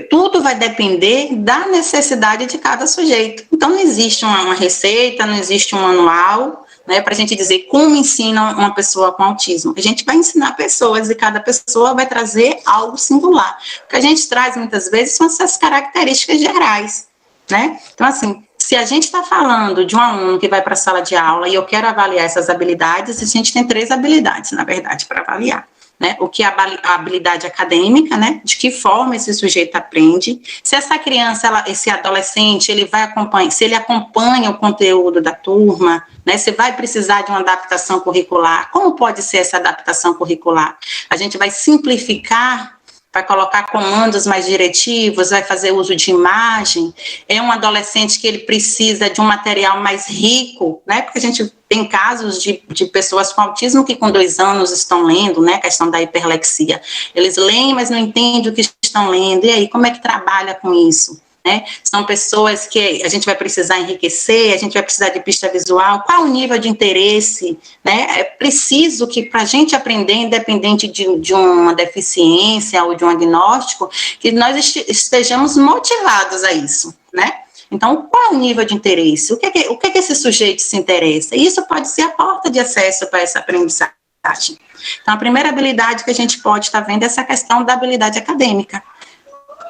[SPEAKER 3] Tudo vai depender da necessidade de cada sujeito. Então, não existe uma receita, não existe um manual, né, para a gente dizer como ensina uma pessoa com autismo. A gente vai ensinar pessoas e cada pessoa vai trazer algo singular. O que a gente traz muitas vezes são essas características gerais, né? Então, assim, se a gente está falando de um aluno que vai para a sala de aula e eu quero avaliar essas habilidades, a gente tem 3 habilidades, na verdade, para avaliar. Né? O que é a habilidade acadêmica, né? De que forma esse sujeito aprende, se essa criança, esse adolescente, ele vai acompanhar, se ele acompanha o conteúdo da turma, né? Se vai precisar de uma adaptação curricular, como pode ser essa adaptação curricular? A gente vai simplificar, vai colocar comandos mais diretivos, vai fazer uso de imagem, é um adolescente que ele precisa de um material mais rico, né, porque a gente tem casos de pessoas com autismo que com 2 anos estão lendo, né, a questão da hiperlexia, eles leem, mas não entendem o que estão lendo, e aí, como é que trabalha com isso? Né? São pessoas que a gente vai precisar enriquecer, a gente vai precisar de pista visual, qual o nível de interesse, né? É preciso que para a gente aprender, independente de uma deficiência ou de um diagnóstico, que nós estejamos motivados a isso, né? Então, qual é o nível de interesse? O que é que esse sujeito se interessa? E isso pode ser a porta de acesso para essa aprendizagem. Então, a primeira habilidade que a gente pode estar vendo é essa questão da habilidade acadêmica.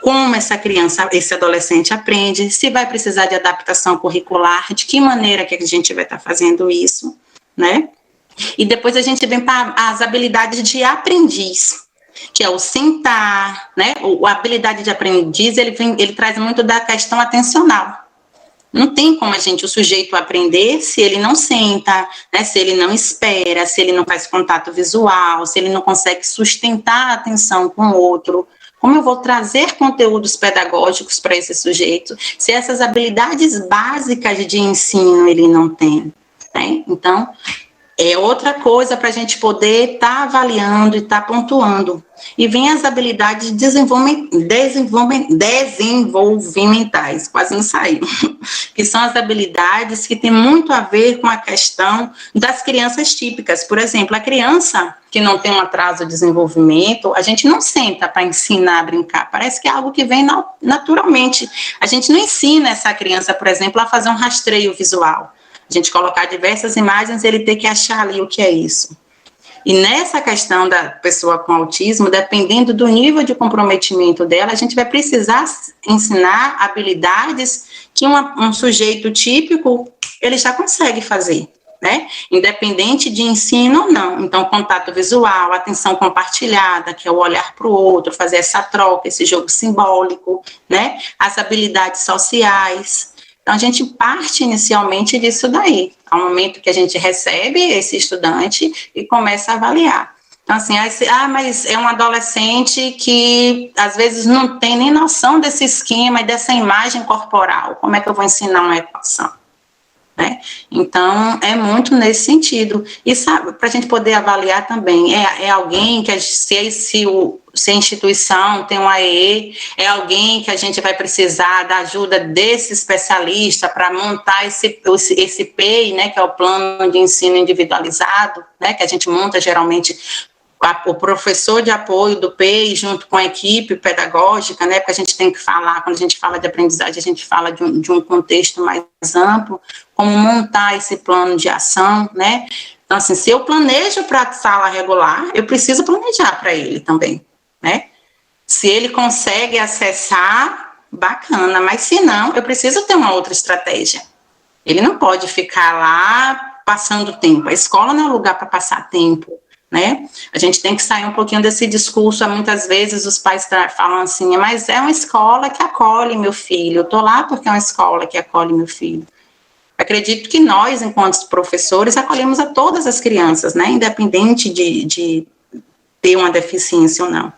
[SPEAKER 3] Como essa criança, esse adolescente aprende, se vai precisar de adaptação curricular, de que maneira que a gente vai estar fazendo isso, né? E depois a gente vem para as habilidades de aprendiz, que é o sentar, né? A habilidade de aprendiz, ele traz muito da questão atencional. Não tem como o sujeito aprender se ele não senta, né? Se ele não espera, se ele não faz contato visual, se ele não consegue sustentar a atenção com o outro. Como eu vou trazer conteúdos pedagógicos para esse sujeito, se essas habilidades básicas de ensino ele não tem, né? Então, é outra coisa para a gente poder estar avaliando e estar pontuando. E vem as habilidades desenvolvimentais, quase não saiu, que são as habilidades que têm muito a ver com a questão das crianças típicas. Por exemplo, a criança que não tem um atraso de desenvolvimento, a gente não senta para ensinar a brincar, parece que é algo que vem naturalmente. A gente não ensina essa criança, por exemplo, a fazer um rastreio visual. A gente colocar diversas imagens e ele ter que achar ali o que é isso. E nessa questão da pessoa com autismo, dependendo do nível de comprometimento dela, a gente vai precisar ensinar habilidades que um sujeito típico, ele já consegue fazer, né? Independente de ensino ou não. Então, contato visual, atenção compartilhada, que é o olhar para o outro, fazer essa troca, esse jogo simbólico, né? As habilidades sociais. Então, a gente parte inicialmente disso daí, ao momento que a gente recebe esse estudante e começa a avaliar. Então, assim, mas é um adolescente que, às vezes, não tem nem noção desse esquema e dessa imagem corporal. Como é que eu vou ensinar uma equação? Né? Então, é muito nesse sentido. E, sabe, para a gente poder avaliar também, é alguém que, se a instituição tem um AE, é alguém que a gente vai precisar da ajuda desse especialista para montar esse PEI, né, que é o Plano de Ensino Individualizado, né, que a gente monta geralmente o professor de apoio do PEI junto com a equipe pedagógica, né, porque a gente tem que falar, quando a gente fala de aprendizagem, a gente fala de um contexto mais amplo, como montar esse plano de ação, né. Então, assim, se eu planejo para a sala regular, eu preciso planejar para ele também, né. Se ele consegue acessar, bacana, mas se não, eu preciso ter uma outra estratégia. Ele não pode ficar lá passando tempo. A escola não é lugar para passar tempo, né? A gente tem que sair um pouquinho desse discurso. Muitas vezes os pais falam assim, mas é uma escola que acolhe meu filho, eu estou lá porque é uma escola que acolhe meu filho. Acredito que nós, enquanto professores, acolhemos a todas as crianças, né? Independente de ter uma deficiência ou não.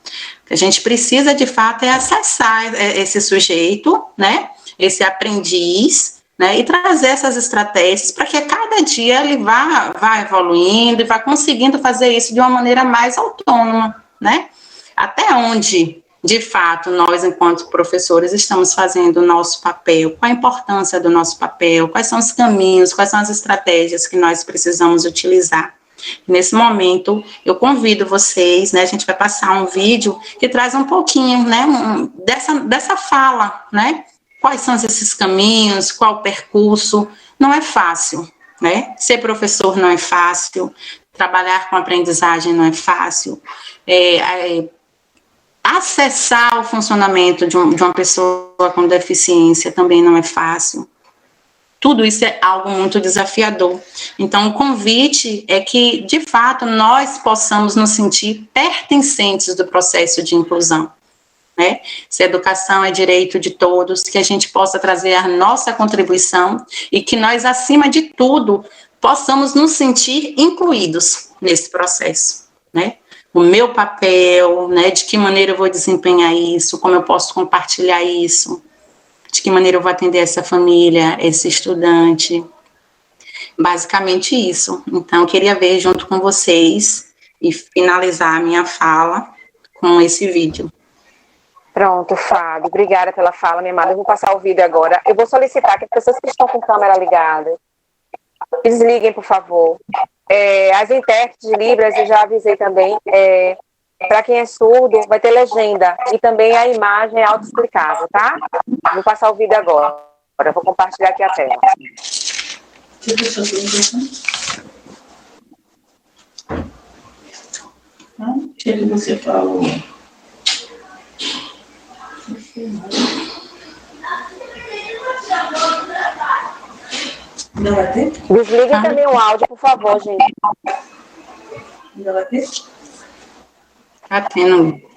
[SPEAKER 3] A gente precisa, de fato, é acessar esse sujeito, né? Esse aprendiz, né? E trazer essas estratégias para que a cada dia ele vá evoluindo e vá conseguindo fazer isso de uma maneira mais autônoma, né? Até onde, de fato, nós, enquanto professores, estamos fazendo o nosso papel, qual a importância do nosso papel, quais são os caminhos, quais são as estratégias que nós precisamos utilizar. Nesse momento, eu convido vocês, né, a gente vai passar um vídeo que traz um pouquinho, né, dessa fala, né, quais são esses caminhos, qual o percurso. Não é fácil, né, ser professor não é fácil, trabalhar com aprendizagem não é fácil, acessar o funcionamento de uma pessoa com deficiência também não é fácil. Tudo isso é algo muito desafiador. Então, o convite é que, de fato, nós possamos nos sentir pertencentes do processo de inclusão, né? Se a educação é direito de todos, que a gente possa trazer a nossa contribuição e que nós, acima de tudo, possamos nos sentir incluídos nesse processo, né? O meu papel, né? De que maneira eu vou desempenhar isso, como eu posso compartilhar isso, de que maneira eu vou atender essa família, esse estudante. Basicamente isso. Então, eu queria ver junto com vocês e finalizar a minha fala com esse vídeo.
[SPEAKER 1] Pronto, Fábio. Obrigada pela fala, minha amada. Eu vou passar o vídeo agora. Eu vou solicitar que as pessoas que estão com câmera ligada desliguem, por favor. As intérpretes de Libras, eu já avisei também. Para quem é surdo, vai ter legenda. E também a imagem é autoexplicável, tá? Vou passar o vídeo agora. Eu vou compartilhar aqui a tela.
[SPEAKER 4] Que você falou? Ainda vai ter?
[SPEAKER 1] Desliguem também o áudio, por favor, gente.
[SPEAKER 4] Ainda vai ter?
[SPEAKER 3] Tá tendo.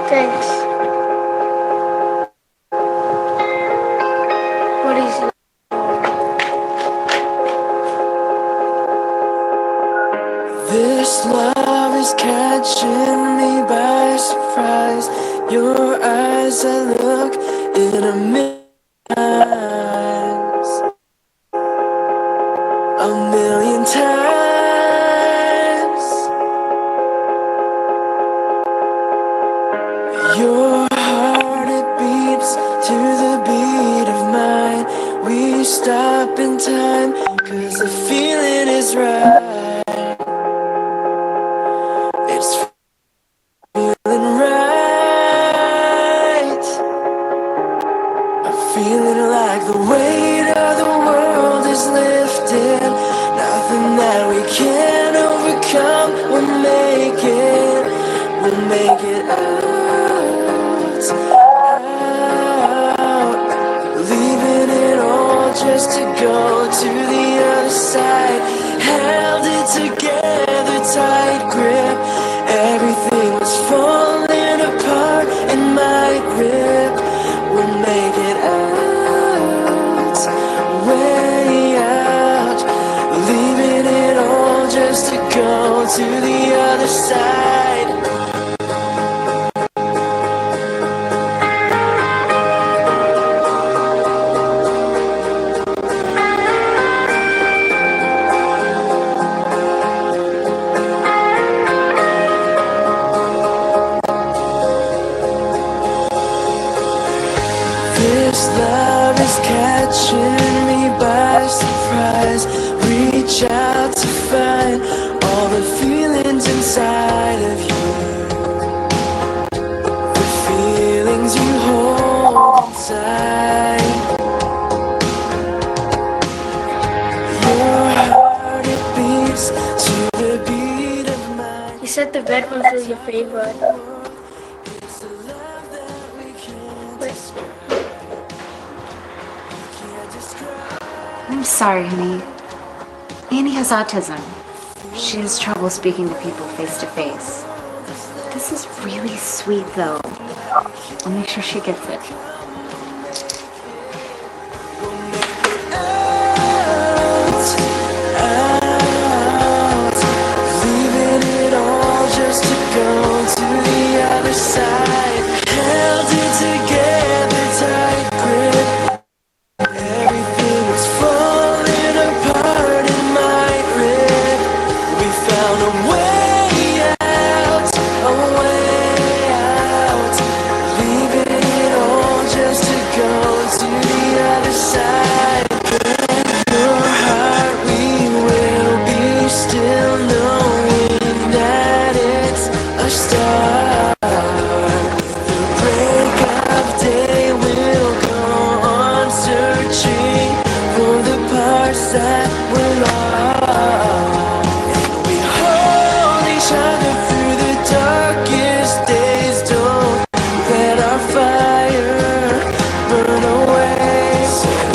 [SPEAKER 5] Thanks. What is it?
[SPEAKER 6] This love is catching me by surprise. Your eyes, I look in a million times. A million times. Your heart, it beats to the beat of mine. We stop in time, 'cause the feeling is right. It's feeling right. I'm feeling like the weight of the world is lifted. Nothing that we can't overcome. We'll make it. We'll make it out. Leaving it all just to go to the other side. Held it together, tight grip. Everything was falling apart in my grip. We'll make it out, way out. Leaving it all just to go to the other side. This love is catching me by surprise. Reach out to find all the feelings inside of you, the feelings you hold inside. Your heart, it beats to the beat of mine.
[SPEAKER 5] You said the red ones was your favorite.
[SPEAKER 6] It's the love that we can't
[SPEAKER 5] Wait.
[SPEAKER 6] describe.
[SPEAKER 7] I'm sorry, honey. Annie has autism. She has trouble speaking to people face to face. This is really sweet, though. I'll make sure she gets it.
[SPEAKER 6] Leaving it all just to go to the other side. Held it together, tight grip. Everything was falling apart in my grip. We found a way out, a way out. Leaving it all just to go to the other side. Your heart, we will be still, knowing that it's a start. The break of day will go on searching for the parts that were lost. And we hold each other through the darkest days. Don't let our fire burn away.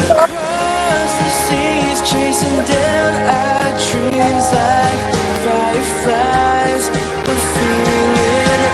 [SPEAKER 6] Across the seas, chasing down our dreams like fireflies. We're feeling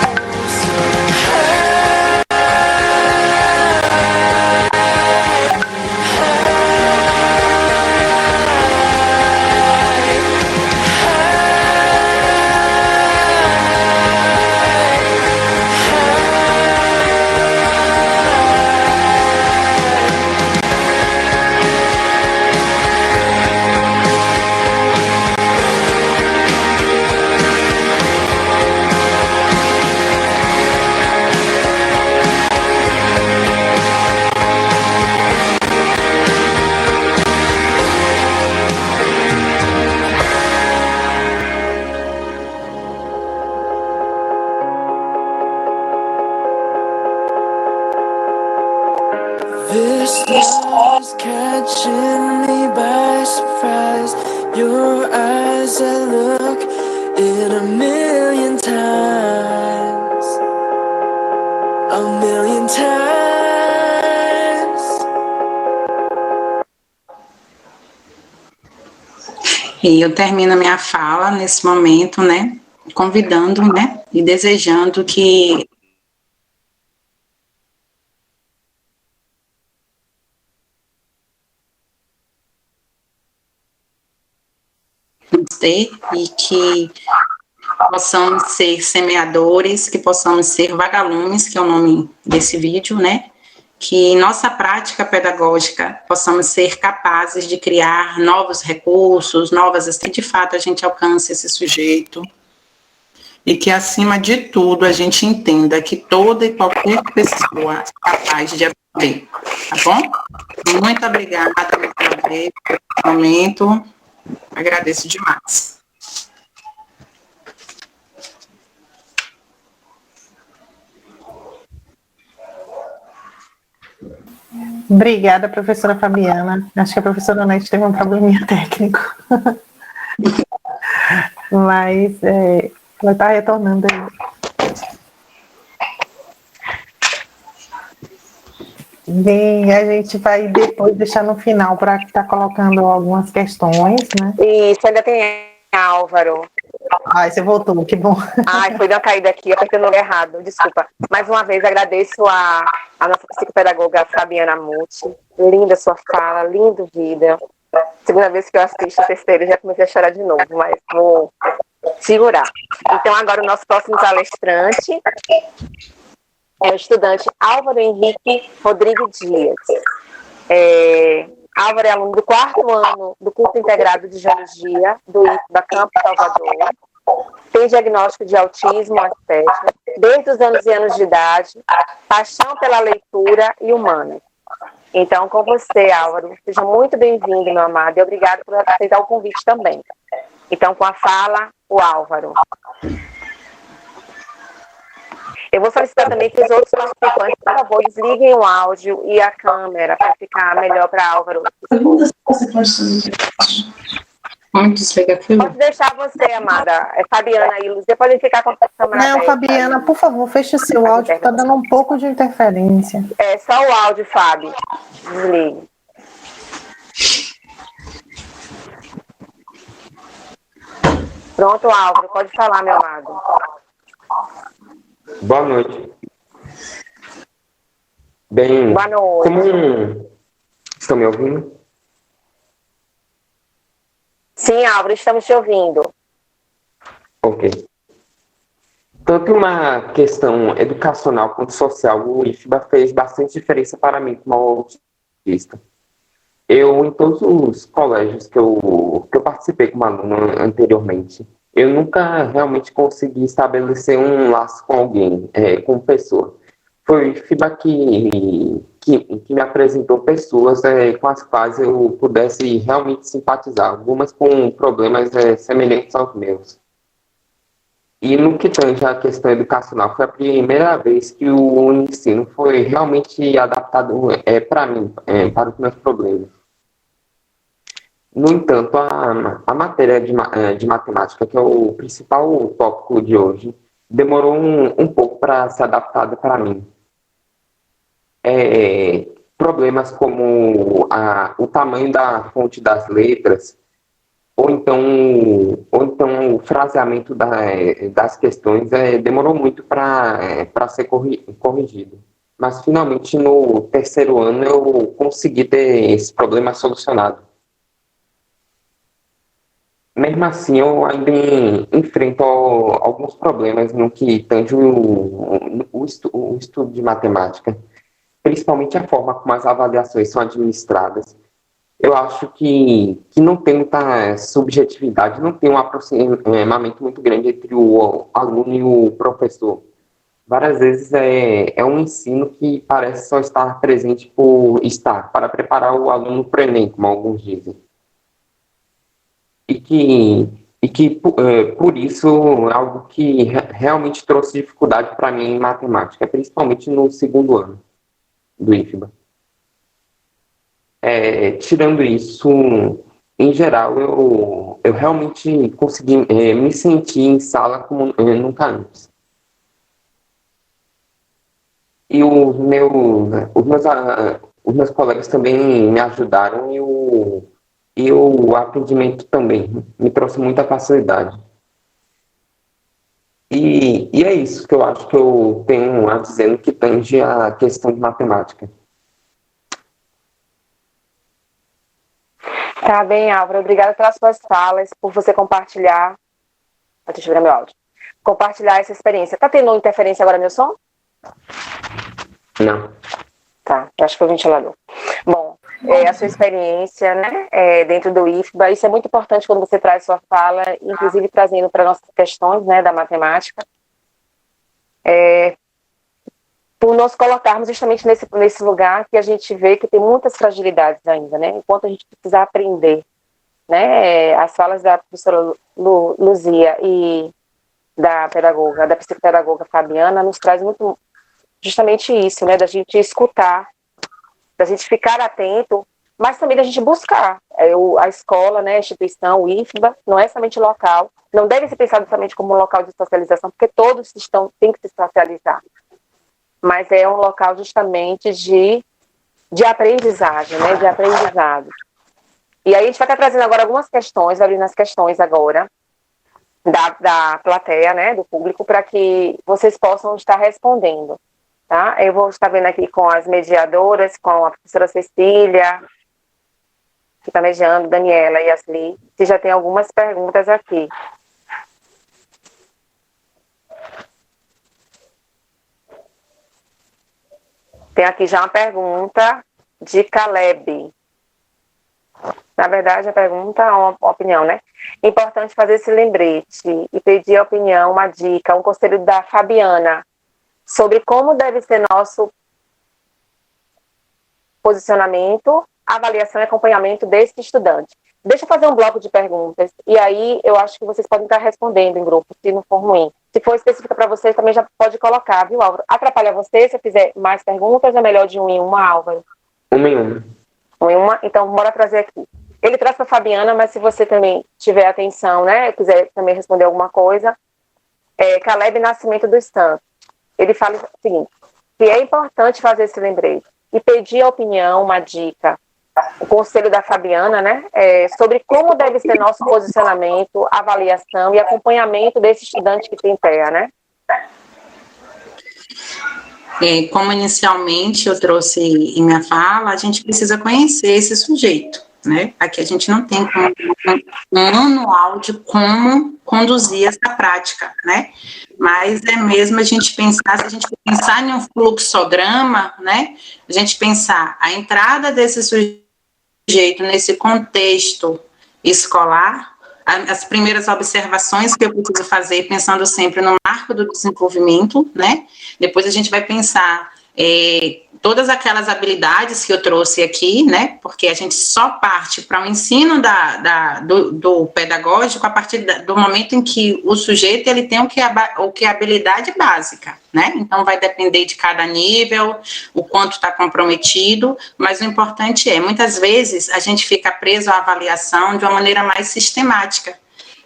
[SPEAKER 6] so this love is catching me by surprise. Your eyes that look in a million times, a million times.
[SPEAKER 3] E eu termino a minha fala nesse momento, né, convidando, né, e desejando que e que possamos ser semeadores, que possamos ser vagalumes, que é o nome desse vídeo, né? Que em nossa prática pedagógica possamos ser capazes de criar novos recursos, que de fato a gente alcance esse sujeito e que, acima de tudo, a gente entenda que toda e qualquer pessoa é capaz de aprender, tá bom? Muito obrigada pelo momento, agradeço demais.
[SPEAKER 8] Obrigada, professora Fabiana. Acho que a professora Nete teve um probleminha técnico. Mas ela está retornando aí. Bem, a gente vai depois deixar no final para estar colocando algumas questões, né?
[SPEAKER 1] Isso, ainda tem Álvaro.
[SPEAKER 8] Ai, você voltou, que bom.
[SPEAKER 1] Ai, foi dar uma caída aqui, apertei no lugar errado, desculpa. Mais uma vez, agradeço a nossa psicopedagoga Fabiana Muti. Linda sua fala, lindo vídeo. Segunda vez que eu assisto, a terceira, já comecei a chorar de novo, mas vou segurar. Então, agora o nosso próximo palestrante é o estudante Álvaro Henrique Rodrigues Dias. Álvaro é aluno do 4º ano do curso integrado de Geologia do IFBA Campo Salvador. Tem diagnóstico de autismo espectro, desde os anos e anos de idade, paixão pela leitura e humanas. Então, com você, Álvaro, seja muito bem-vindo, meu amado, e obrigado por aceitar o convite também. Então, com a fala, o Álvaro. Eu vou solicitar também que os outros participantes, por favor, desliguem o áudio e a câmera para ficar melhor para Álvaro.
[SPEAKER 4] Perguntas que você pode fazer.
[SPEAKER 3] Vamos desligar aqui.
[SPEAKER 1] Pode deixar você, amada. Fabiana e Luz, podem ficar com a câmera
[SPEAKER 8] Não,
[SPEAKER 1] aberta.
[SPEAKER 8] Fabiana, por favor, feche seu áudio, que tá dando um pouco de interferência.
[SPEAKER 1] É só o áudio, Fábio. Desligue. Pronto, Álvaro, pode falar, meu amado.
[SPEAKER 9] Boa noite. Bem,
[SPEAKER 1] Boa noite.
[SPEAKER 9] Estão me ouvindo?
[SPEAKER 1] Sim, Álvaro, estamos te ouvindo.
[SPEAKER 9] Ok. Tanto uma questão educacional quanto social, o IFBA fez bastante diferença para mim como autista. Em todos os colégios que eu participei como aluno anteriormente, eu nunca realmente consegui estabelecer um laço com alguém, com pessoa. Foi o IFBA que me apresentou pessoas com as quais eu pudesse realmente simpatizar, algumas com problemas semelhantes aos meus. E no que tange à questão educacional, foi a primeira vez que o ensino foi realmente adaptado para mim, para os meus problemas. No entanto, a matéria de matemática, que é o principal tópico de hoje, demorou um pouco para ser adaptada para mim. Problemas como o tamanho da fonte das letras, ou então o fraseamento das questões demorou muito para ser corrigido. Mas, finalmente, no terceiro ano, eu consegui ter esse problema solucionado. Mesmo assim, eu ainda enfrento alguns problemas no que tange o estudo de matemática, principalmente a forma como as avaliações são administradas. Eu acho que não tem muita subjetividade, não tem um aproximamento muito grande entre o aluno e o professor. Várias vezes é um ensino que parece só estar presente por estar, para preparar o aluno para o Enem, como alguns dizem. E que por isso é algo que realmente trouxe dificuldade para mim em matemática, principalmente no segundo ano do IFBA. Tirando isso, em geral, eu realmente consegui me sentir em sala como nunca antes. E os meus colegas também me ajudaram e o atendimento também me trouxe muita facilidade. E é isso que eu acho que eu tenho a dizer no que tange a questão de matemática.
[SPEAKER 1] Tá bem, Álvaro. Obrigada pelas suas falas, por você compartilhar. Deixa eu ver meu áudio. Compartilhar essa experiência. Tá tendo interferência agora, meu som?
[SPEAKER 9] Não.
[SPEAKER 1] Tá, acho que foi o ventilador. Bom, a sua experiência, né, dentro do IFBA, isso é muito importante quando você traz sua fala, inclusive trazendo para nossas questões, né, da matemática, por nos colocarmos justamente nesse lugar que a gente vê que tem muitas fragilidades ainda, né, enquanto a gente precisa aprender, né, as falas da professora Luzia e da psicopedagoga Fabiana nos traz muito justamente isso, né, da gente escutar, da gente ficar atento, mas também da gente buscar. A escola, né, a instituição, o IFBA, não é somente local, não deve ser pensado somente como um local de socialização, porque todos têm que se socializar. Mas é um local justamente de aprendizagem, né, de aprendizado. E aí a gente vai estar trazendo agora algumas questões, abrindo as questões agora, da plateia, né, do público, para que vocês possam estar respondendo. Tá? Eu vou estar vendo aqui com as mediadoras, com a professora Cecília, que está mediando, Daniela e Asli, se já tem algumas perguntas aqui. Tem aqui já uma pergunta de Caleb. Na verdade, a pergunta é uma opinião, né? Importante fazer esse lembrete e pedir a opinião, uma dica, um conselho da Fabiana, sobre como deve ser nosso posicionamento, avaliação e acompanhamento desse estudante. Deixa eu fazer um bloco de perguntas, e aí eu acho que vocês podem estar respondendo em grupo, se não for ruim. Se for específica para vocês, também já pode colocar, viu, Álvaro? Atrapalha você se eu fizer mais perguntas, é melhor de uma em uma, Álvaro?
[SPEAKER 9] Uma em uma.
[SPEAKER 1] Uma em uma? Então, bora trazer aqui. Ele traz para a Fabiana, mas se você também tiver atenção, né, quiser também responder alguma coisa, Caleb Nascimento dos Santos. Ele fala o seguinte, que é importante fazer esse lembrete e pedir a opinião, uma dica, o conselho da Fabiana, né, sobre como deve ser nosso posicionamento, avaliação e acompanhamento desse estudante que tem TEA, né?
[SPEAKER 3] Como inicialmente eu trouxe em minha fala, a gente precisa conhecer esse sujeito, né? Aqui a gente não tem um manual de como conduzir essa prática, né? Mas é mesmo a gente pensar, se a gente pensar em um fluxograma, né? A gente pensar a entrada desse sujeito nesse contexto escolar, as primeiras observações que eu preciso fazer, pensando sempre no marco do desenvolvimento, né? Depois a gente vai pensar todas aquelas habilidades que eu trouxe aqui, né? Porque a gente só parte para o ensino do pedagógico a partir do momento em que o sujeito ele tem o que é habilidade básica, né? Então vai depender de cada nível, o quanto está comprometido, mas o importante muitas vezes a gente fica preso à avaliação de uma maneira mais sistemática.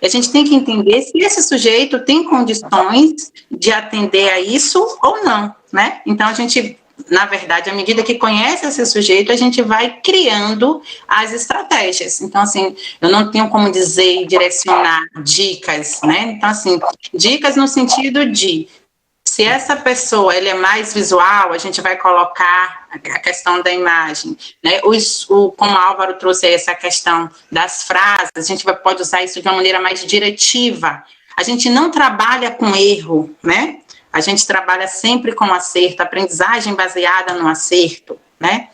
[SPEAKER 3] A gente tem que entender se esse sujeito tem condições de atender a isso ou não, né? Então, a gente, na verdade, à medida que conhece esse sujeito, a gente vai criando as estratégias. Então, assim, eu não tenho como dizer e direcionar dicas, né? Então, assim, dicas no sentido de se essa pessoa ele é mais visual, a gente vai colocar a questão da imagem, né? Como o Álvaro trouxe essa questão das frases, a gente pode usar isso de uma maneira mais diretiva. A gente não trabalha com erro, né? A gente trabalha sempre com acerto, aprendizagem baseada no acerto, né?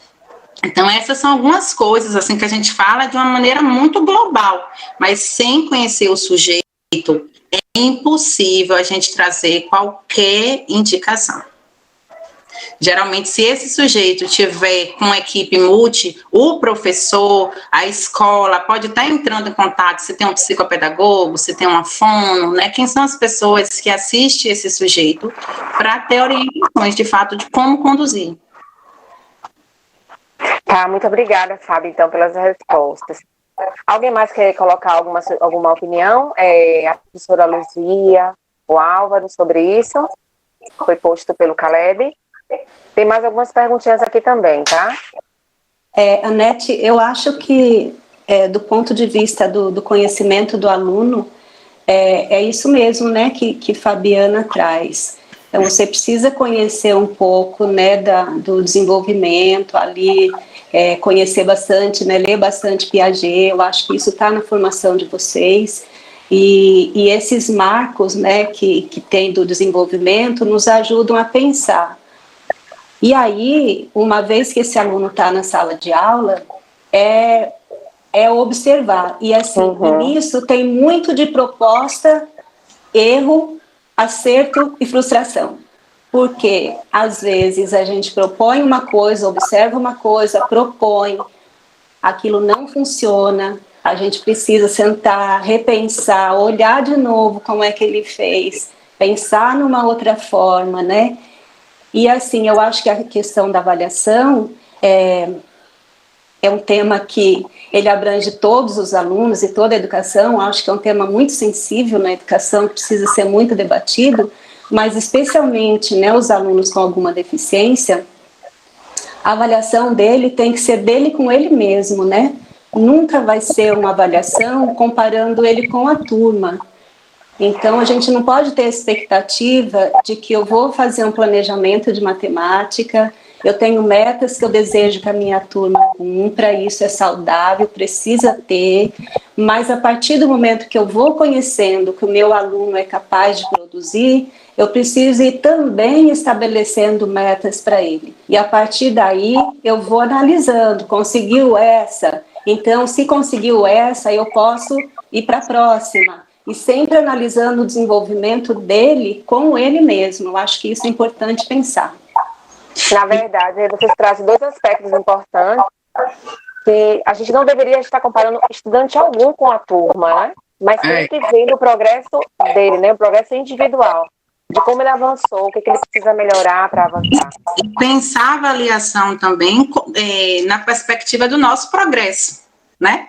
[SPEAKER 3] Então, essas são algumas coisas assim que a gente fala de uma maneira muito global, mas sem conhecer o sujeito, é impossível a gente trazer qualquer indicação. Geralmente, se esse sujeito tiver com equipe multi, o professor, a escola, pode estar entrando em contato, se tem um psicopedagogo, se tem uma fono, né? Quem são as pessoas que assistem esse sujeito para ter orientações, de fato, de como conduzir.
[SPEAKER 1] Tá, muito obrigada, Fábio, então, pelas respostas. Alguém mais quer colocar alguma opinião? A professora Luzia, o Álvaro, sobre isso? Foi posto pelo Caleb. Tem mais algumas perguntinhas aqui também, tá?
[SPEAKER 2] Anete, eu acho que, do ponto de vista do conhecimento do aluno, é isso mesmo, né, que Fabiana traz. Então, você precisa conhecer um pouco, né, do desenvolvimento ali, conhecer bastante, né, ler bastante Piaget. Eu acho que isso está na formação de vocês. E esses marcos, né, que tem do desenvolvimento nos ajudam a pensar. E aí, uma vez que esse aluno está na sala de aula, é observar. E assim, nisso tem muito de proposta, erro, acerto e frustração. Porque, às vezes, a gente propõe uma coisa, observa uma coisa, propõe, aquilo não funciona, a gente precisa sentar, repensar, olhar de novo como é que ele fez, pensar numa outra forma, né? E assim, eu acho que a questão da avaliação é um tema que ele abrange todos os alunos e toda a educação. Acho que é um tema muito sensível na educação, que precisa ser muito debatido, mas especialmente, né, os alunos com alguma deficiência, a avaliação dele tem que ser dele com ele mesmo, né? Nunca vai ser uma avaliação comparando ele com a turma. Então, a gente não pode ter a expectativa de que eu vou fazer um planejamento de matemática, eu tenho metas que eu desejo que a minha turma cumpra, isso é saudável, precisa ter, mas a partir do momento que eu vou conhecendo que o meu aluno é capaz de produzir, eu preciso ir também estabelecendo metas para ele. E a partir daí, eu vou analisando, conseguiu essa? Então, se conseguiu essa, eu posso ir para a próxima. E sempre analisando o desenvolvimento dele com ele mesmo. Eu acho que isso é importante pensar.
[SPEAKER 1] Na verdade, vocês trazem dois aspectos importantes, que a gente não deveria estar comparando estudante algum com a turma, né? Mas sempre vendo o progresso dele, né? O progresso individual, de como ele avançou, o que ele precisa melhorar para avançar.
[SPEAKER 3] E pensar a avaliação também na perspectiva do nosso progresso, né?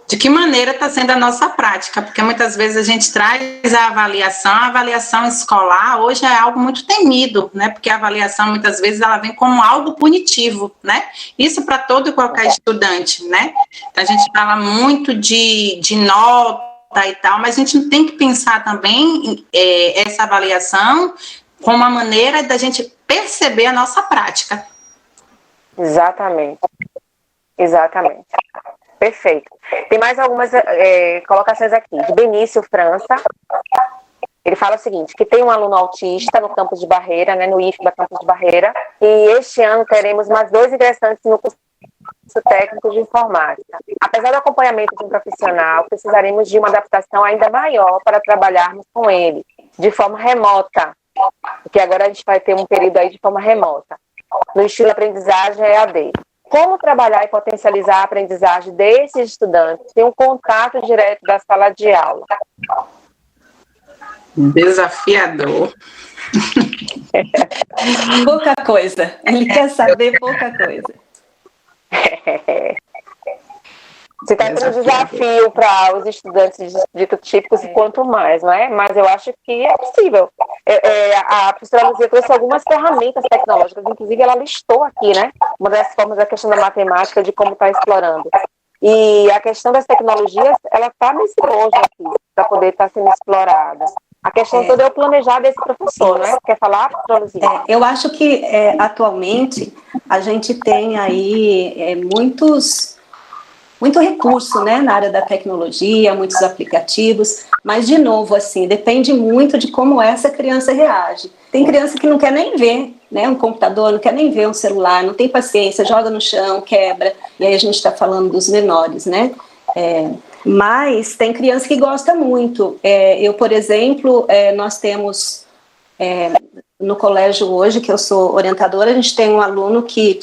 [SPEAKER 3] De que maneira está sendo a nossa prática, porque muitas vezes a gente traz a avaliação escolar hoje é algo muito temido, né? Porque a avaliação muitas vezes ela vem como algo punitivo, né? Isso para todo e qualquer estudante, né? Então a gente fala muito de nota e tal, mas a gente tem que pensar também essa avaliação como uma maneira da gente perceber a nossa prática.
[SPEAKER 1] Exatamente. Perfeito. Tem mais algumas colocações aqui. De Benício França. Ele fala o seguinte, que tem um aluno autista no campus de Barreira, né, no IFBA campus de Barreira, e este ano teremos mais 2 ingressantes no curso técnico de informática. Apesar do acompanhamento de um profissional, precisaremos de uma adaptação ainda maior para trabalharmos com ele, de forma remota, porque agora a gente vai ter um período aí de forma remota, no estilo aprendizagem EAD. Como trabalhar e potencializar a aprendizagem desses estudantes sem um contato direto da sala de aula?
[SPEAKER 3] Desafiador.
[SPEAKER 2] Pouca coisa. Ele quer saber pouca coisa.
[SPEAKER 1] Você está tendo um desafio para os estudantes dito típicos e quanto mais, não é? Mas eu acho que é possível. A professora Luzia trouxe algumas ferramentas tecnológicas, inclusive ela listou aqui, né? Uma das formas da questão da matemática, de como está explorando. E a questão das tecnologias, ela está nesse bojo aqui, para poder estar sendo explorada. A questão toda é o planejar desse professor, não é? Quer falar, professora Luzia?
[SPEAKER 2] Eu acho que, atualmente, a gente tem aí muito recurso, né, na área da tecnologia, muitos aplicativos, mas, de novo, assim, depende muito de como essa criança reage. Tem criança que não quer nem ver, né, um computador, não quer nem ver um celular, não tem paciência, joga no chão, quebra, e aí a gente está falando dos menores, né? Mas tem criança que gosta muito. Eu, por exemplo, nós temos, no colégio hoje, que eu sou orientadora, a gente tem um aluno que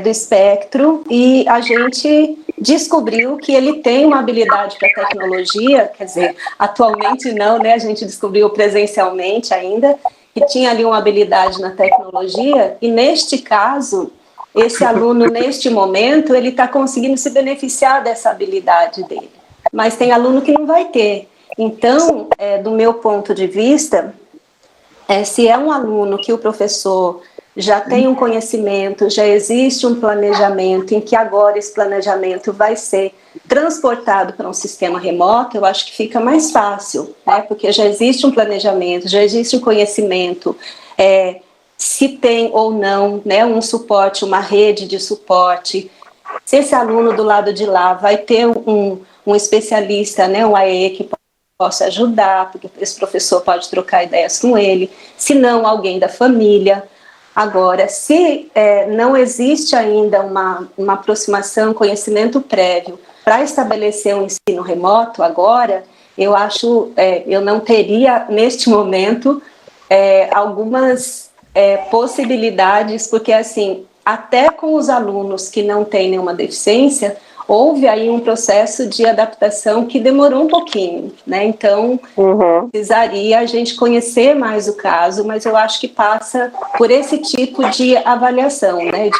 [SPEAKER 2] do espectro e a gente descobriu que ele tem uma habilidade para tecnologia, quer dizer, atualmente não, né, a gente descobriu presencialmente ainda, que tinha ali uma habilidade na tecnologia e neste caso, esse aluno neste momento, ele está conseguindo se beneficiar dessa habilidade dele, mas tem aluno que não vai ter. Então, do meu ponto de vista, se é um aluno que o professor já tem um conhecimento, já existe um planejamento, em que agora esse planejamento vai ser transportado para um sistema remoto, eu acho que fica mais fácil, né? Porque já existe um planejamento, já existe um conhecimento, se tem ou não, né, um suporte, uma rede de suporte, se esse aluno do lado de lá vai ter um especialista, né, um AE que possa ajudar, porque esse professor pode trocar ideias com ele, se não, alguém da família. Agora, se não existe ainda uma aproximação, conhecimento prévio para estabelecer um ensino remoto agora, eu acho, eu não teria, neste momento, algumas possibilidades, porque, assim, até com os alunos que não têm nenhuma deficiência, houve aí um processo de adaptação que demorou um pouquinho, né? Então, precisaria a gente conhecer mais o caso, mas eu acho que passa por esse tipo de avaliação, né?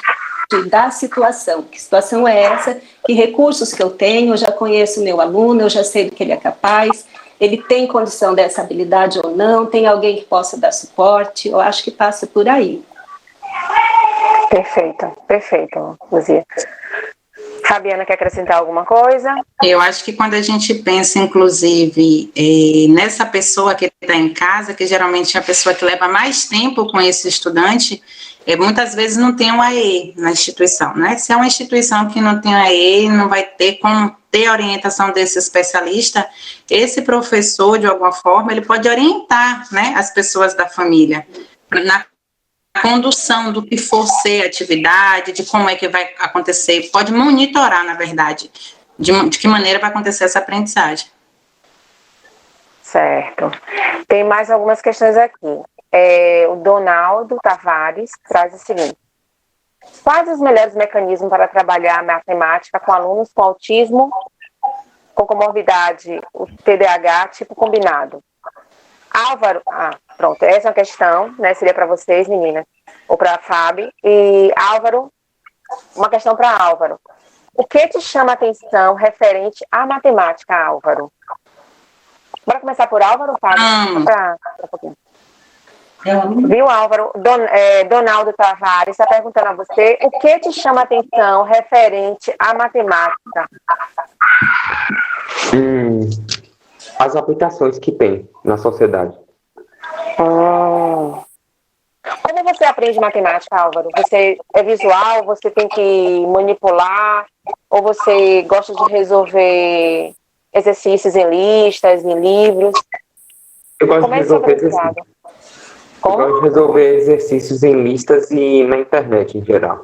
[SPEAKER 2] Da situação. Que situação é essa? Que recursos que eu tenho? Eu já conheço o meu aluno, eu já sei do que ele é capaz, ele tem condição dessa habilidade ou não, tem alguém que possa dar suporte, eu acho que passa por aí.
[SPEAKER 1] Perfeito, Luzia. Fabiana, quer acrescentar alguma coisa?
[SPEAKER 3] Eu acho que quando a gente pensa, inclusive, nessa pessoa que está em casa, que geralmente é a pessoa que leva mais tempo com esse estudante, muitas vezes não tem um AE na instituição, né? Se é uma instituição que não tem AE, não vai ter como ter a orientação desse especialista, esse professor, de alguma forma, ele pode orientar, né, as pessoas da família na condução do que for ser a atividade, de como é que vai acontecer, pode monitorar, na verdade, de que maneira vai acontecer essa aprendizagem.
[SPEAKER 1] Certo. Tem mais algumas questões aqui. o Donaldo Tavares traz o seguinte: quais os melhores mecanismos para trabalhar a matemática com alunos com autismo, com comorbidade, o TDAH, tipo combinado? Álvaro, pronto, essa é uma questão, né, seria para vocês, meninas, ou para a Fábio. E Álvaro, uma questão para Álvaro. O que te chama a atenção referente à matemática, Álvaro? Bora começar por Álvaro, Fábio? Pra um pouquinho. Viu, Álvaro? Donaldo Tavares está perguntando a você o que te chama a atenção referente à matemática.
[SPEAKER 9] As aplicações que tem na sociedade.
[SPEAKER 1] Como você aprende matemática, Álvaro? Você é visual, você tem que manipular, ou você gosta de resolver exercícios em listas, em livros?
[SPEAKER 9] Eu gosto de resolver exercícios em listas e na internet em geral.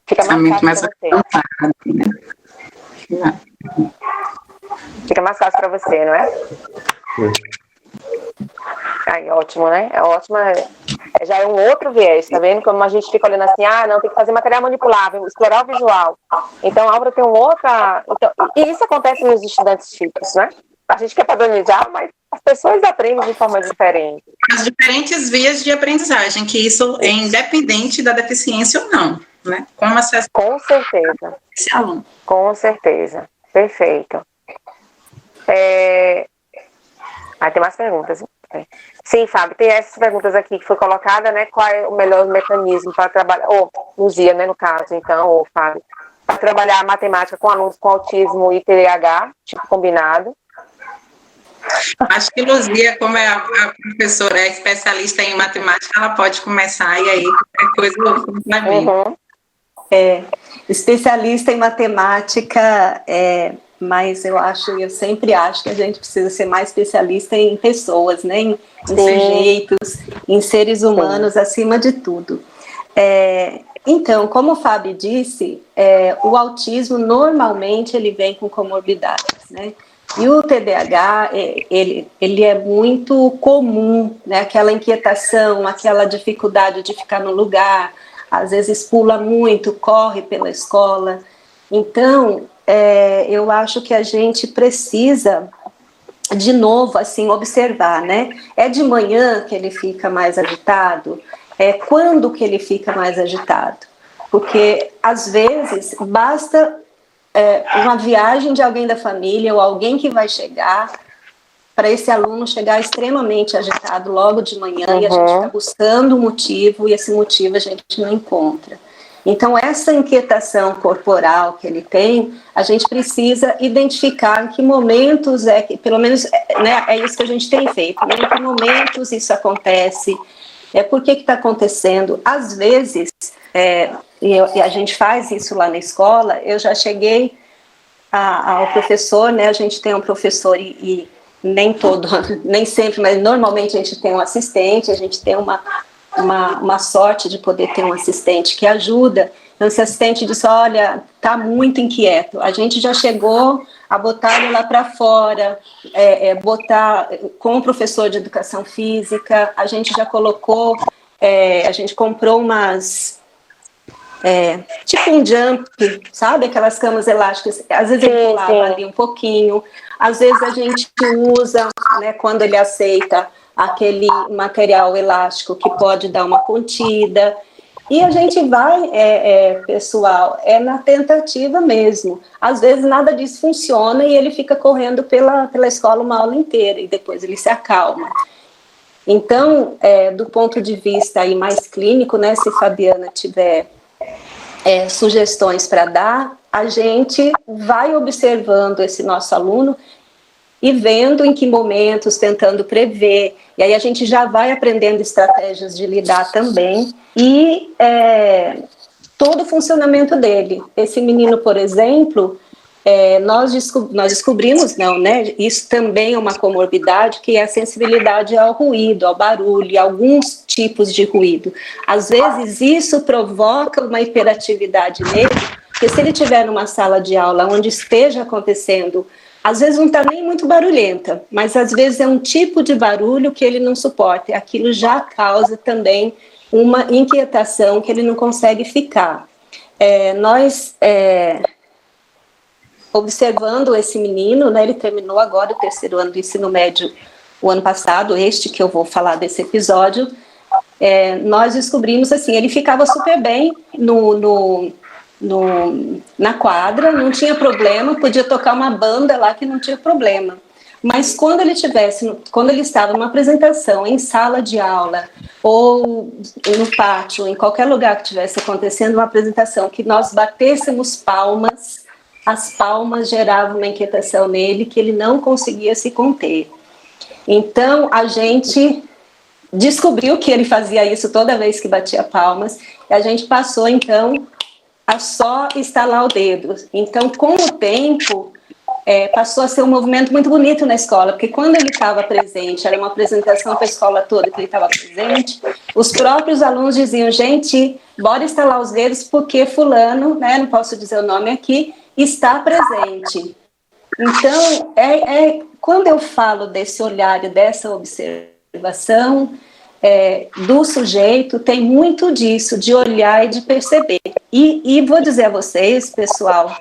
[SPEAKER 1] Fica mais fácil para você. Fica mais fácil para você, não é? Aí, ótimo, né? É ótimo. Já é um outro viés, tá vendo? Como a gente fica olhando assim, não, tem que fazer material manipulável, explorar o visual. Então, a Álvaro tem outra... e isso acontece nos estudantes típicos, né? A gente quer padronizar, mas as pessoas aprendem de forma diferente.
[SPEAKER 3] As diferentes vias de aprendizagem, que isso é independente da deficiência ou não, né? Como acesso...
[SPEAKER 1] Com certeza.
[SPEAKER 3] Esse aluno.
[SPEAKER 1] Com certeza. Perfeito. Tem mais perguntas. Sim, Fábio, tem essas perguntas aqui que foi colocada, né? Qual é o melhor mecanismo para trabalhar, Luzia, né, no caso, então, Fábio, para trabalhar a matemática com alunos com autismo e TDAH, tipo combinado?
[SPEAKER 3] Acho que Luzia, como é a professora, é especialista em matemática, ela pode começar e aí qualquer coisa vai vir.
[SPEAKER 2] Especialista em matemática, mas eu sempre acho que a gente precisa ser mais especialista em pessoas, né? Em sujeitos, em seres humanos, acima de tudo. Então, como o Fábio disse, o autismo normalmente ele vem com comorbidades, né? E o TDAH, ele é muito comum, né? Aquela inquietação, aquela dificuldade de ficar no lugar, às vezes pula muito, corre pela escola. Então, eu acho que a gente precisa, de novo, assim, observar, né? É de manhã que ele fica mais agitado? Quando que ele fica mais agitado? Porque, às vezes, basta uma viagem de alguém da família ou alguém que vai chegar para esse aluno chegar extremamente agitado logo de manhã e a gente está buscando um motivo e esse motivo a gente não encontra. Então, essa inquietação corporal que ele tem, a gente precisa identificar em que momentos pelo menos, né, é isso que a gente tem feito, né, em que momentos isso acontece, por que está acontecendo. Às vezes, e a gente faz isso lá na escola, eu já cheguei ao professor, né, a gente tem um professor e nem sempre, mas normalmente a gente tem um assistente, a gente tem uma sorte de poder ter um assistente que ajuda. Então, esse assistente disse, olha, está muito inquieto. A gente já chegou a botar ele lá para fora, botar com o professor de educação física, a gente já colocou, a gente comprou umas... tipo um jump, sabe? Aquelas camas elásticas, às vezes ele pulava ali um pouquinho, às vezes a gente usa, né, quando ele aceita aquele material elástico que pode dar uma contida, e a gente vai, pessoal, na tentativa mesmo. Às vezes nada disso funciona e ele fica correndo pela escola uma aula inteira e depois ele se acalma. Então, do ponto de vista aí mais clínico, né, se Fabiana tiver sugestões para dar, a gente vai observando esse nosso aluno e vendo em que momentos, tentando prever, e aí a gente já vai aprendendo estratégias de lidar também, e todo o funcionamento dele. Esse menino, por exemplo, nós descobrimos, não, né, isso também é uma comorbidade, que é a sensibilidade ao ruído, ao barulho, a alguns tipos de ruído. Às vezes isso provoca uma hiperatividade nele, porque se ele estiver numa sala de aula onde esteja acontecendo às vezes não está nem muito barulhenta, mas às vezes é um tipo de barulho que ele não suporta, e aquilo já causa também uma inquietação que ele não consegue ficar. Nós, observando esse menino, né, ele terminou agora o 3º ano do ensino médio o ano passado, este que eu vou falar desse episódio, nós descobrimos assim, ele ficava super bem na quadra, não tinha problema, podia tocar uma banda lá que não tinha problema. Mas quando ele estava numa apresentação em sala de aula ou no pátio, em qualquer lugar que estivesse acontecendo uma apresentação, que nós batêssemos palmas, as palmas geravam uma inquietação nele que ele não conseguia se conter. Então, a gente descobriu que ele fazia isso toda vez que batia palmas, e a gente passou, então, a só estalar o dedo. Então, com o tempo, passou a ser um movimento muito bonito na escola, porque quando ele estava presente, era uma apresentação para a escola toda que ele estava presente, os próprios alunos diziam, gente, bora estalar os dedos porque fulano, né, não posso dizer o nome aqui, está presente. Então, quando eu falo desse olhar e dessa observação do sujeito, tem muito disso, de olhar e de perceber. E vou dizer a vocês, pessoal,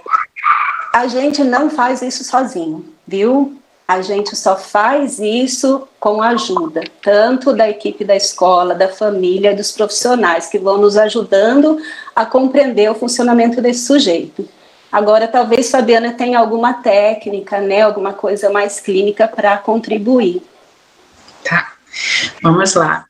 [SPEAKER 2] a gente não faz isso sozinho, viu? A gente só faz isso com a ajuda, tanto da equipe da escola, da família, dos profissionais, que vão nos ajudando a compreender o funcionamento desse sujeito. Agora, talvez Fabiana tenha alguma técnica, né, alguma coisa mais clínica para contribuir.
[SPEAKER 3] Tá, vamos lá.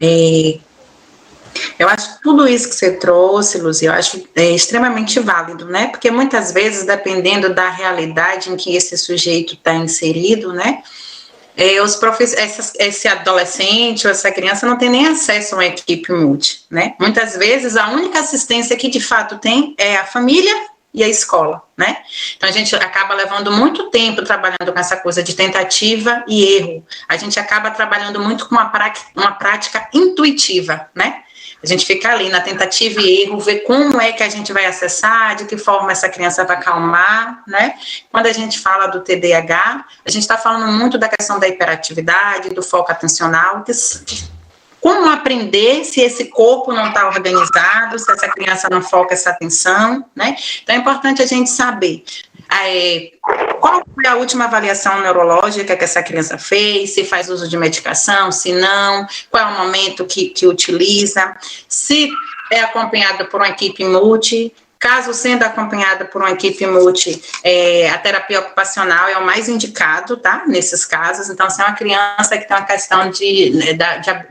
[SPEAKER 3] Eu acho que tudo isso que você trouxe, Luzia, eu acho extremamente válido, né? Porque muitas vezes, dependendo da realidade em que esse sujeito está inserido, né? Esse adolescente ou essa criança não tem nem acesso a uma equipe multi, né? Muitas vezes, a única assistência que de fato tem é a família e a escola, né? Então, a gente acaba levando muito tempo trabalhando com essa coisa de tentativa e erro. A gente acaba trabalhando muito com uma prática intuitiva, né? A gente fica ali na tentativa e erro, ver como é que a gente vai acessar, de que forma essa criança vai acalmar, né? Quando a gente fala do TDAH, a gente está falando muito da questão da hiperatividade, do foco atencional, como aprender se esse corpo não está organizado, se essa criança não foca essa atenção, né? Então, é importante a gente saber qual foi a última avaliação neurológica que essa criança fez, se faz uso de medicação, se não, qual é o momento que utiliza, se é acompanhado por uma equipe multi. Caso sendo acompanhada por uma equipe multi, a terapia ocupacional é o mais indicado, tá? Nesses casos. Então, se é uma criança que tem uma questão de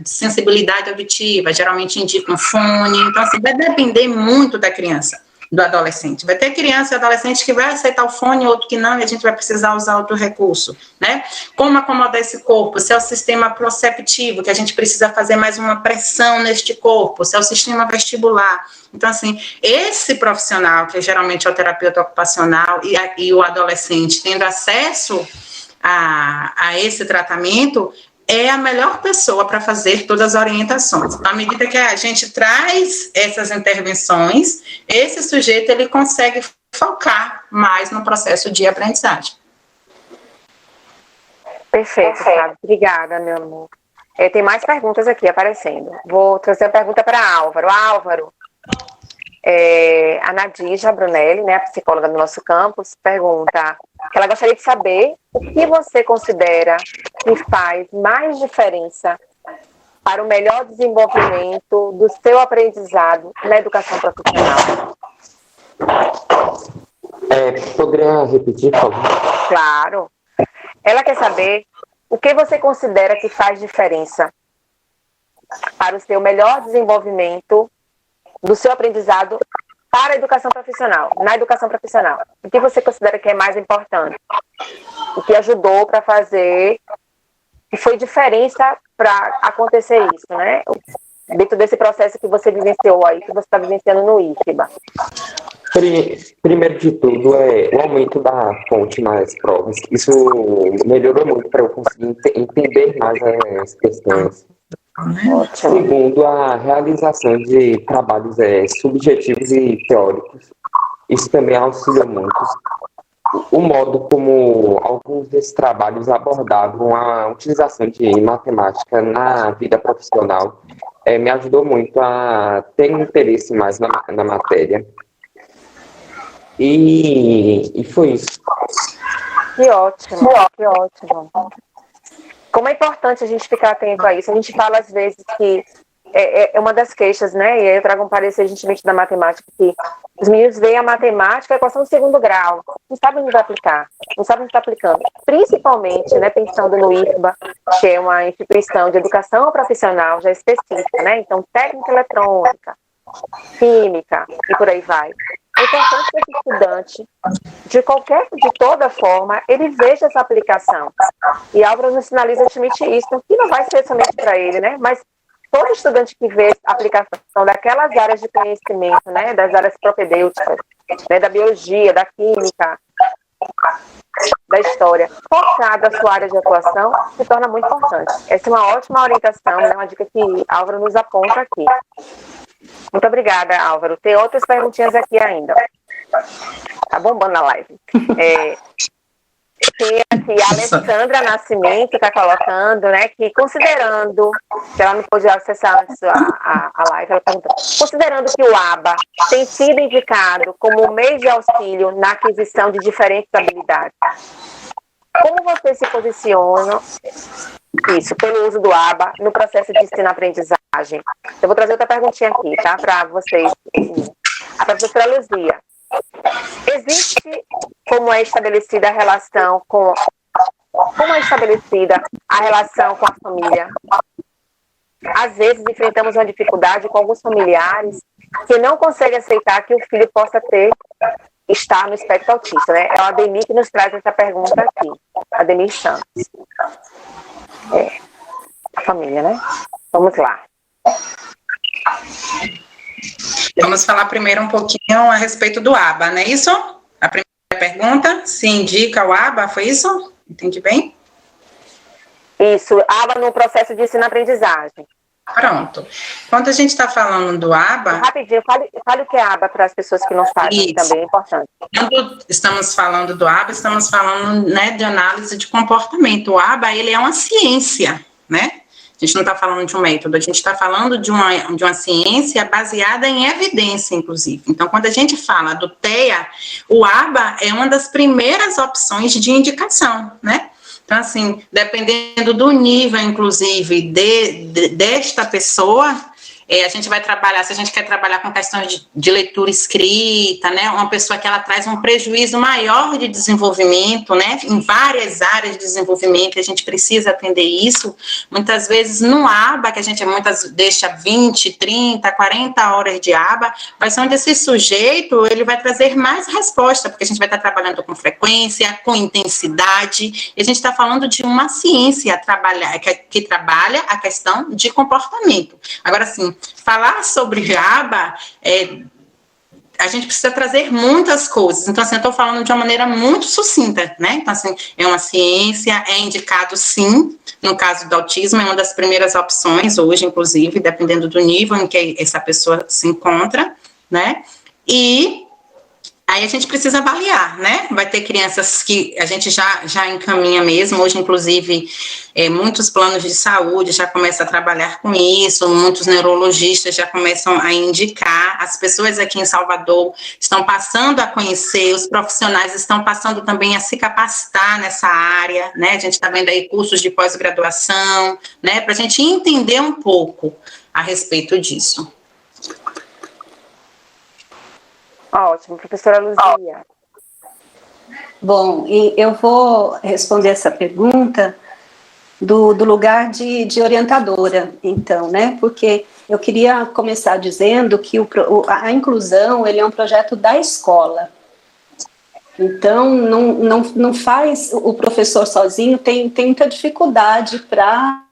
[SPEAKER 3] sensibilidade auditiva, geralmente indica um fone. Então, assim, vai depender muito da criança, do adolescente. Vai ter criança e adolescente que vai aceitar o fone, outro que não, e a gente vai precisar usar outro recurso, né? Como acomodar esse corpo? Se é o sistema proceptivo, que a gente precisa fazer mais uma pressão neste corpo, se é o sistema vestibular. Então, assim, esse profissional, que geralmente é o terapeuta ocupacional, e o adolescente tendo acesso a esse tratamento, é a melhor pessoa para fazer todas as orientações. Então, à medida que a gente traz essas intervenções, esse sujeito ele consegue focar mais no processo de aprendizagem.
[SPEAKER 1] Perfeito, Fábio. Obrigada, meu amor. Tem mais perguntas aqui aparecendo. Vou trazer a pergunta para Álvaro. Álvaro, a Nadija Brunelli, né, a psicóloga do nosso campus, pergunta que ela gostaria de saber o que você considera que faz mais diferença para o melhor desenvolvimento do seu aprendizado na educação profissional.
[SPEAKER 9] Poderia repetir, por favor?
[SPEAKER 1] Claro. Ela quer saber o que você considera que faz diferença para o seu melhor desenvolvimento do seu aprendizado para a educação profissional, na educação profissional. O que você considera que é mais importante? O que ajudou para fazer, que foi diferença para acontecer isso, né? Dentro desse processo que você vivenciou aí, que você está vivenciando no IFBA.
[SPEAKER 9] Primeiro de tudo, o aumento da fonte nas provas. Isso melhorou muito para eu conseguir entender mais as questões.
[SPEAKER 1] Ótimo.
[SPEAKER 9] Segundo, a realização de trabalhos subjetivos e teóricos. Isso também auxilia muito. o modo como alguns desses trabalhos abordavam a utilização de matemática na vida profissional me ajudou muito a ter um interesse mais na matéria. E foi isso.
[SPEAKER 1] Que ótimo, que ótimo. Como é importante a gente ficar atento a isso. A gente fala às vezes que é uma das queixas, né? E aí eu trago um parecer gentilmente da matemática, que os meninos veem a matemática, a equação de segundo grau, não sabem onde aplicar, não sabem onde está aplicando. Principalmente, né, pensando no IFBA, que é uma instituição de educação profissional já específica, né? Então, técnica eletrônica, química e por aí vai. É importante que esse estudante, de toda forma, ele veja essa aplicação. E Álvaro nos sinaliza justamente isso, que não vai ser somente para ele, né? Mas todo estudante que vê a aplicação daquelas áreas de conhecimento, né, das áreas propedêuticas, né, da biologia, da química, da história, focada na sua área de atuação, se torna muito importante. Essa é uma ótima orientação, né, uma dica que Álvaro nos aponta aqui. Muito obrigada, Álvaro. Tem outras perguntinhas aqui ainda. Tá bombando na live. Tem aqui a Alessandra Nascimento está colocando, né, que considerando, que ela não pôde acessar antes a live, ela perguntou, considerando que o ABA tem sido indicado como meio de auxílio na aquisição de diferentes habilidades, como você se posiciona pelo uso do ABA no processo de ensino-aprendizagem? Eu vou trazer outra perguntinha aqui, tá, para vocês. A professora Luzia. Existe como é estabelecida a relação com a família? Às vezes enfrentamos uma dificuldade com alguns familiares que não conseguem aceitar que o filho possa estar no espectro autista, né? É o Ademir que nos traz essa pergunta aqui, Ademir Santos. A família, né? Vamos lá.
[SPEAKER 3] Vamos falar primeiro um pouquinho a respeito do ABA, não é isso? A primeira pergunta, se indica o ABA, foi isso? Entendi bem?
[SPEAKER 1] Isso, ABA no processo de ensino-aprendizagem.
[SPEAKER 3] Pronto. Quando a gente está falando do ABA...
[SPEAKER 1] Rapidinho, fale o que é ABA para as pessoas que não sabem, também é importante.
[SPEAKER 3] Quando estamos falando do ABA, estamos falando, né, de análise de comportamento. O ABA, ele é uma ciência, né? A gente não está falando de um método, a gente está falando de uma ciência baseada em evidência, inclusive. Então, quando a gente fala do TEA, o ABA é uma das primeiras opções de indicação, né? Então, assim, dependendo do nível, inclusive, desta pessoa, a gente vai trabalhar, se a gente quer trabalhar com questões de leitura escrita, né, uma pessoa que ela traz um prejuízo maior de desenvolvimento, né, em várias áreas de desenvolvimento, a gente precisa atender isso, muitas vezes no ABA, que a gente deixa 20, 30, 40 horas de ABA, vai ser onde esse sujeito, ele vai trazer mais resposta, porque a gente vai estar trabalhando com frequência, com intensidade, e a gente está falando de uma ciência que trabalha a questão de comportamento. Agora, assim, falar sobre ABA, a gente precisa trazer muitas coisas. Então, assim, eu estou falando de uma maneira muito sucinta, né? Então, assim, é uma ciência, é indicado sim, no caso do autismo, é uma das primeiras opções hoje, inclusive, dependendo do nível em que essa pessoa se encontra, né? E aí a gente precisa avaliar, né? Vai ter crianças que a gente já encaminha mesmo, hoje, inclusive, muitos planos de saúde já começam a trabalhar com isso, muitos neurologistas já começam a indicar, as pessoas aqui em Salvador estão passando a conhecer, os profissionais estão passando também a se capacitar nessa área, né? A gente está vendo aí cursos de pós-graduação, né? Para a gente entender um pouco a respeito disso.
[SPEAKER 1] Ótimo, professora Luzia.
[SPEAKER 2] Bom, e eu vou responder essa pergunta do lugar de orientadora, então, né, porque eu queria começar dizendo que a inclusão, ele é um projeto da escola, então não faz o professor sozinho, tem muita dificuldade para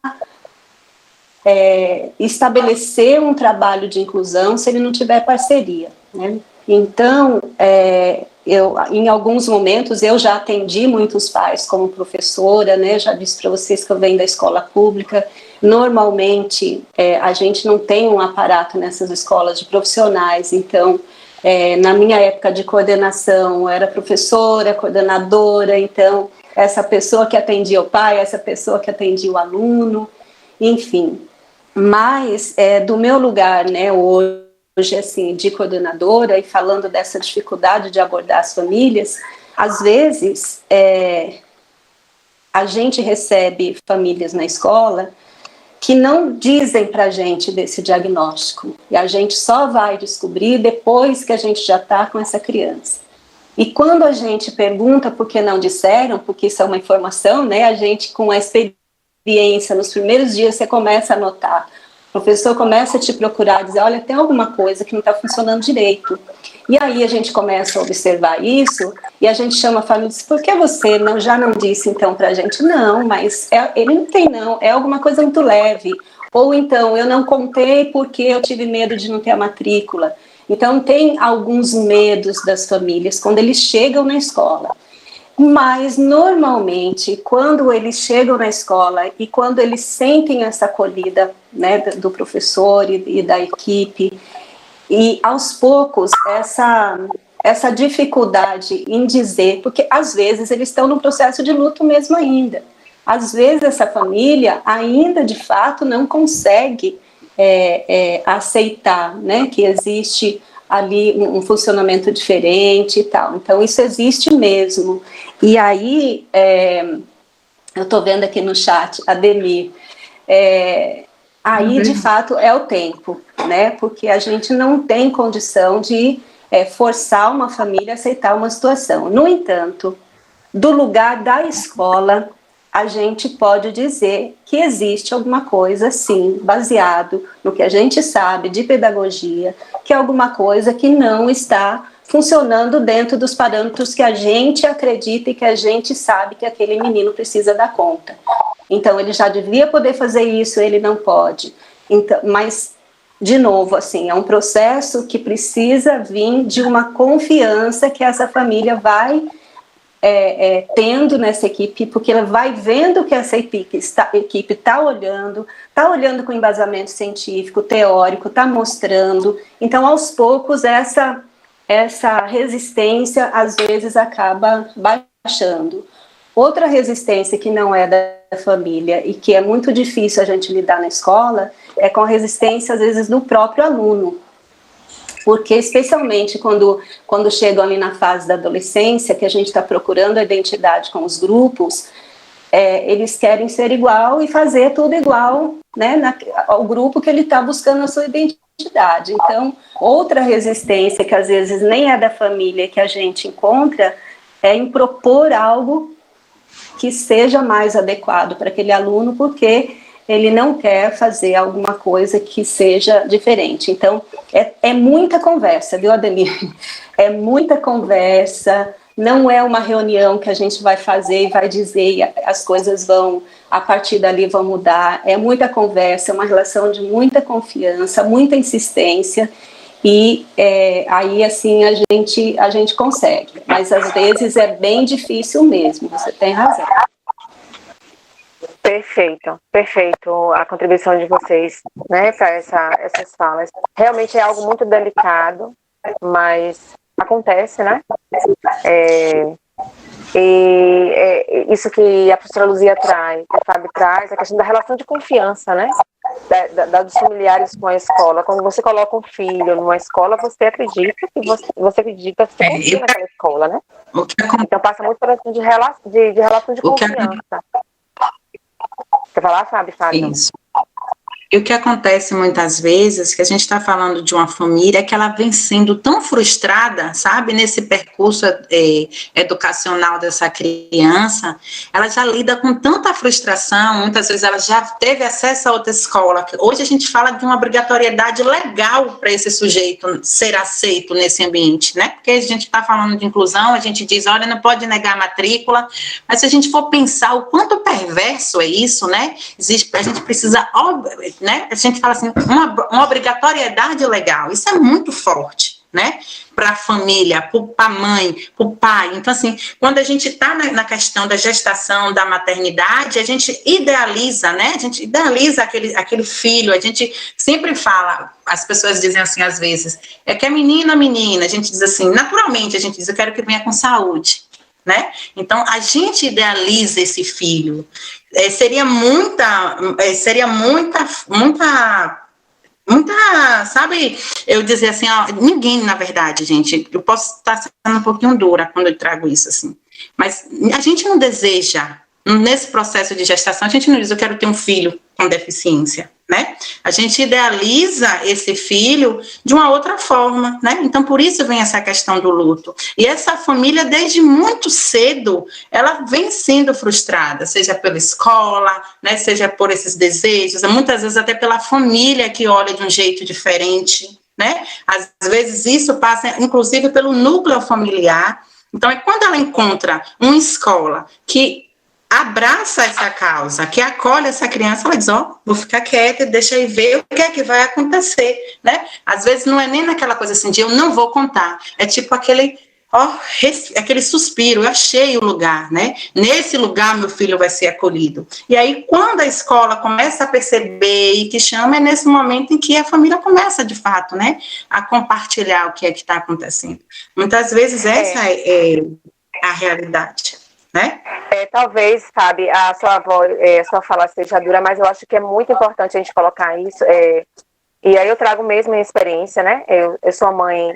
[SPEAKER 2] estabelecer um trabalho de inclusão se ele não tiver parceria, né. Então, em alguns momentos, eu já atendi muitos pais como professora, né, já disse para vocês que eu venho da escola pública. Normalmente, a gente não tem um aparato nessas escolas de profissionais, então, Na minha época de coordenação, eu era professora, coordenadora, então essa pessoa que atendia o pai, essa pessoa que atendia o aluno, enfim. Mas do meu lugar, né, hoje assim, de coordenadora, e falando dessa dificuldade de abordar as famílias, às vezes a gente recebe famílias na escola que não dizem para a gente desse diagnóstico, e a gente só vai descobrir depois que a gente já está com essa criança. E quando a gente pergunta por que não disseram, porque isso é uma informação, né, a gente com a experiência, nos primeiros dias você começa a notar, o professor começa a te procurar, dizer, olha, tem alguma coisa que não está funcionando direito. E aí a gente começa a observar isso, e a gente chama a família e diz, por que você já não disse então para a gente? Não, mas ele não tem não, é alguma coisa muito leve. Ou então, eu não contei porque eu tive medo de não ter a matrícula. Então tem alguns medos das famílias quando eles chegam na escola. Mas, normalmente, quando eles chegam na escola e quando eles sentem essa acolhida, né, do professor e da equipe, e aos poucos essa dificuldade em dizer, porque às vezes eles estão num processo de luto mesmo ainda. Às vezes essa família ainda de fato não consegue aceitar, né, que existe ali um funcionamento diferente e tal. Então isso existe mesmo. E aí, eu estou vendo aqui no chat, Ademir, aí de fato é o tempo, né? Porque a gente não tem condição de forçar uma família a aceitar uma situação. No entanto, do lugar da escola, a gente pode dizer que existe alguma coisa, sim, baseado no que a gente sabe de pedagogia, que é alguma coisa que não está funcionando dentro dos parâmetros que a gente acredita e que a gente sabe que aquele menino precisa dar conta. Então, ele já devia poder fazer isso, ele não pode. Então, mas, de novo, assim, é um processo que precisa vir de uma confiança que essa família vai tendo nessa equipe, porque ela vai vendo que essa equipe está olhando com embasamento científico, teórico, está mostrando. Então, aos poucos, essa resistência, às vezes, acaba baixando. Outra resistência que não é da família e que é muito difícil a gente lidar na escola é com a resistência, às vezes, do próprio aluno. Porque, especialmente quando chegam ali na fase da adolescência, que a gente está procurando a identidade com os grupos, eles querem ser igual e fazer tudo igual, né, ao grupo que ele está buscando a sua identidade. Então, outra resistência que às vezes nem é da família que a gente encontra é em propor algo que seja mais adequado para aquele aluno, porque ele não quer fazer alguma coisa que seja diferente. Então, é muita conversa, viu, Ademir? É muita conversa, não é uma reunião que a gente vai fazer e vai dizer e as coisas vão, a partir dali vão mudar. É muita conversa, é uma relação de muita confiança, muita insistência, e aí, assim, a gente consegue. Mas, às vezes, é bem difícil mesmo, você tem razão.
[SPEAKER 1] Perfeito a contribuição de vocês, né, para essas falas. Realmente é algo muito delicado, mas acontece, né? Isso que a professora Luzia traz, que a Fábio traz, a questão da relação de confiança, né? Dos familiares com a escola. Quando você coloca um filho numa escola, você acredita que você acredita que você confia naquela escola, né? Então passa muito por assim de relação de confiança. Quer falar, Fábio?
[SPEAKER 3] Isso. E o que acontece muitas vezes, que a gente está falando de uma família, é que ela vem sendo tão frustrada, sabe, nesse percurso educacional dessa criança, ela já lida com tanta frustração, muitas vezes ela já teve acesso a outra escola. Hoje a gente fala de uma obrigatoriedade legal para esse sujeito ser aceito nesse ambiente, né? Porque a gente está falando de inclusão, a gente diz, olha, não pode negar a matrícula, mas se a gente for pensar o quanto perverso é isso, né? A gente precisa, né? A gente fala assim, uma obrigatoriedade legal, isso é muito forte, né? Para a família, para a mãe, para o pai. Então, assim, quando a gente está na questão da gestação, da maternidade, a gente idealiza, né? A gente idealiza aquele filho, a gente sempre fala, as pessoas dizem assim, às vezes, é que é menina, a gente diz assim, naturalmente, a gente diz, eu quero que venha com saúde, né? Então, a gente idealiza esse filho. Seria muita, sabe, eu dizer assim, ó, ninguém, na verdade, gente, eu posso estar sendo um pouquinho dura quando eu trago isso, assim, mas a gente não deseja, nesse processo de gestação, a gente não diz, eu quero ter um filho com deficiência, né? A gente idealiza esse filho de uma outra forma, né? Então, por isso vem essa questão do luto. E essa família, desde muito cedo, ela vem sendo frustrada, seja pela escola, né? Seja por esses desejos, muitas vezes até pela família que olha de um jeito diferente, né? Às vezes isso passa, inclusive, pelo núcleo familiar. Então, é quando ela encontra uma escola que abraça essa causa, que acolhe essa criança, ela diz, ó, vou ficar quieta e deixa eu ver o que é que vai acontecer, né? Às vezes não é nem naquela coisa assim de eu não vou contar, é tipo aquele suspiro, eu achei o lugar, né? Nesse lugar meu filho vai ser acolhido. E aí quando a escola começa a perceber e que chama, é nesse momento em que a família começa de fato, né? A compartilhar o que é que está acontecendo. Muitas vezes essa é a realidade, né?
[SPEAKER 1] Talvez, sabe, a sua voz, a sua fala seja dura, mas eu acho que é muito importante a gente colocar isso. E aí eu trago mesmo minha experiência, né? Eu sou mãe,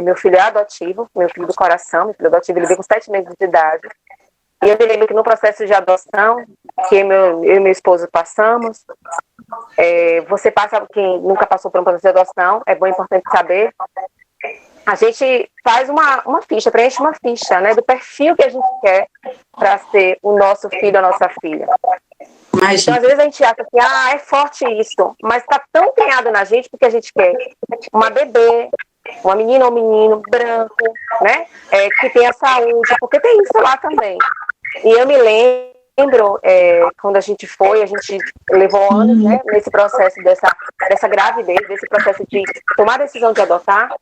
[SPEAKER 1] meu filho é adotivo, meu filho do coração, meu filho adotivo, ele veio com 7 meses de idade. E eu me lembro que no processo de adoção, que eu e meu esposo passamos, você passa, quem nunca passou por um processo de adoção, é bom, importante saber. A gente faz uma ficha, preenche uma ficha, né, do perfil que a gente quer para ser o nosso filho, a nossa filha. Então, às vezes a gente acha que, é forte isso, mas está tão empenhado na gente porque a gente quer uma bebê, uma menina ou um menino branco, né, que tenha saúde, porque tem isso lá também. E eu me lembro, quando a gente levou anos, né, nesse processo dessa gravidez, desse processo de tomar a decisão de adotar,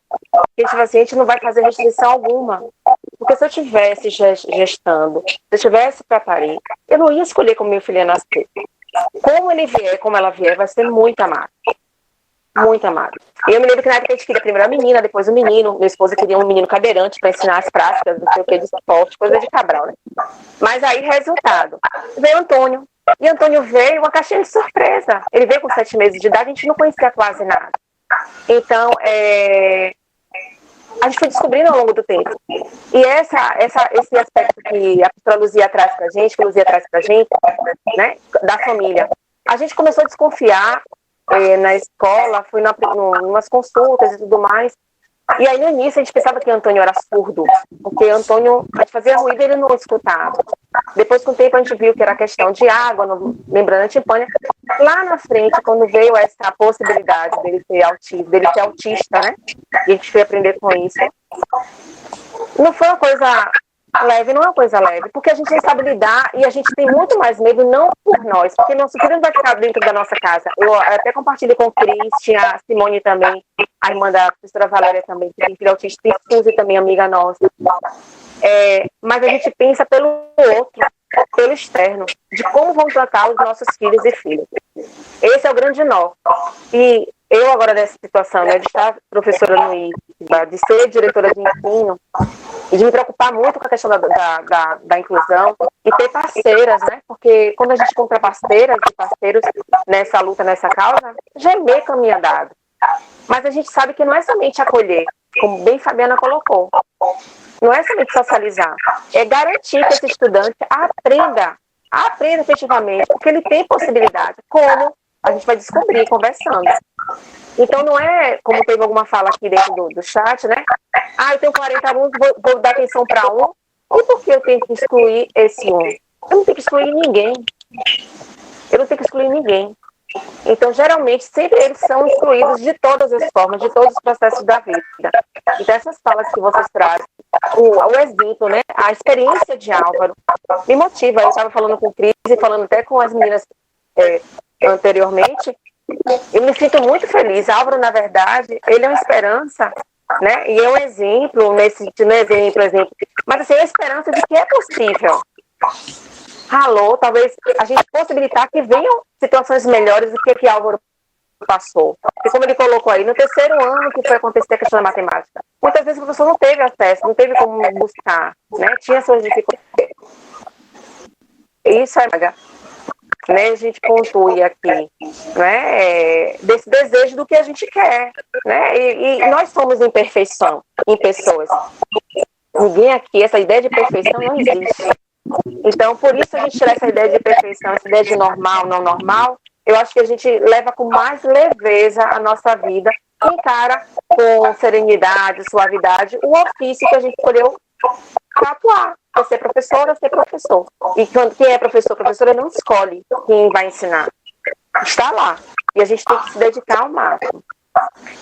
[SPEAKER 1] a gente não vai fazer restrição alguma. Porque se eu estivesse gestando, se eu estivesse para parir, eu não ia escolher como meu filho ia nascer. Como ele vier, como ela vier, vai ser muito amado. Muito amado. E eu me lembro que na época a gente queria primeiro a menina, depois o menino. Meu esposo queria um menino cadeirante para ensinar as práticas, não sei o que, de esporte, coisa de Cabral, né? Mas aí, resultado, veio Antônio. E Antônio veio uma caixinha de surpresa. Ele veio com 7 meses de idade, a gente não conhecia quase nada. Então, a gente foi descobrindo ao longo do tempo. E esse aspecto que a pastora Luzia traz pra gente, né, da família, a gente começou a desconfiar na escola, fui umas consultas e tudo mais. E aí, no início, a gente pensava que Antônio era surdo, porque Antônio, a gente fazia ruído e ele não escutava. Depois, com o tempo, a gente viu que era questão de água, membrana timpânica. Lá na frente, quando veio essa possibilidade dele ser autista, né? E a gente foi aprender com isso. Não foi uma coisa leve, não é uma coisa leve, porque a gente não sabe lidar e a gente tem muito mais medo, não por nós, porque nosso filho não vai ficar dentro da nossa casa. Eu até compartilhei com o Cris, tinha a Simone também, a irmã da professora Valéria também, que tem filho autista, e Suzy também, amiga nossa. Mas a gente pensa pelo outro, pelo externo, de como vamos tratar os nossos filhos e filhas. Esse é o grande nó. E eu agora nessa situação, né, de estar professora no IFBA, de ser diretora de ensino, e de me preocupar muito com a questão da inclusão e ter parceiras, né? Porque quando a gente encontra parceiras e parceiros nessa luta, nessa causa, já é meio caminho andado. Mas a gente sabe que não é somente acolher, como bem Fabiana colocou. Não é somente socializar. É garantir que esse estudante aprenda efetivamente, porque ele tem possibilidade. Como a gente vai descobrir conversando. Então não é, como teve alguma fala aqui dentro do chat, né? Eu tenho 40 alunos, vou dar atenção para um. E por que eu tenho que excluir esse um? Eu não tenho que excluir ninguém. Então, geralmente, sempre eles são excluídos de todas as formas, de todos os processos da vida. Então, essas falas que vocês trazem, o exemplo, né? A experiência de Álvaro me motiva. Eu estava falando com o Cris e falando até com as meninas anteriormente. Eu me sinto muito feliz. Álvaro, na verdade, ele é uma esperança né? E é um exemplo, exemplo, mas assim, a esperança de que é possível. Alô, talvez a gente possibilitar que venham situações melhores do que Álvaro passou. Porque como ele colocou aí, no terceiro ano que foi acontecer a questão da matemática, muitas vezes o professor não teve acesso, não teve como buscar, né? Tinha suas dificuldades. Isso é, né? A gente pontue aqui, né? Desse desejo do que a gente quer, né? E nós somos imperfeição em pessoas. Ninguém aqui, essa ideia de perfeição não existe. Então, por isso a gente tira essa ideia de perfeição, essa ideia de normal, não normal. Eu acho que a gente leva com mais leveza a nossa vida, encara com serenidade, suavidade, o ofício que a gente escolheu para atuar. Para ser professora, ser professor. E quem é professora não escolhe quem vai ensinar. Está lá. E a gente tem que se dedicar ao máximo.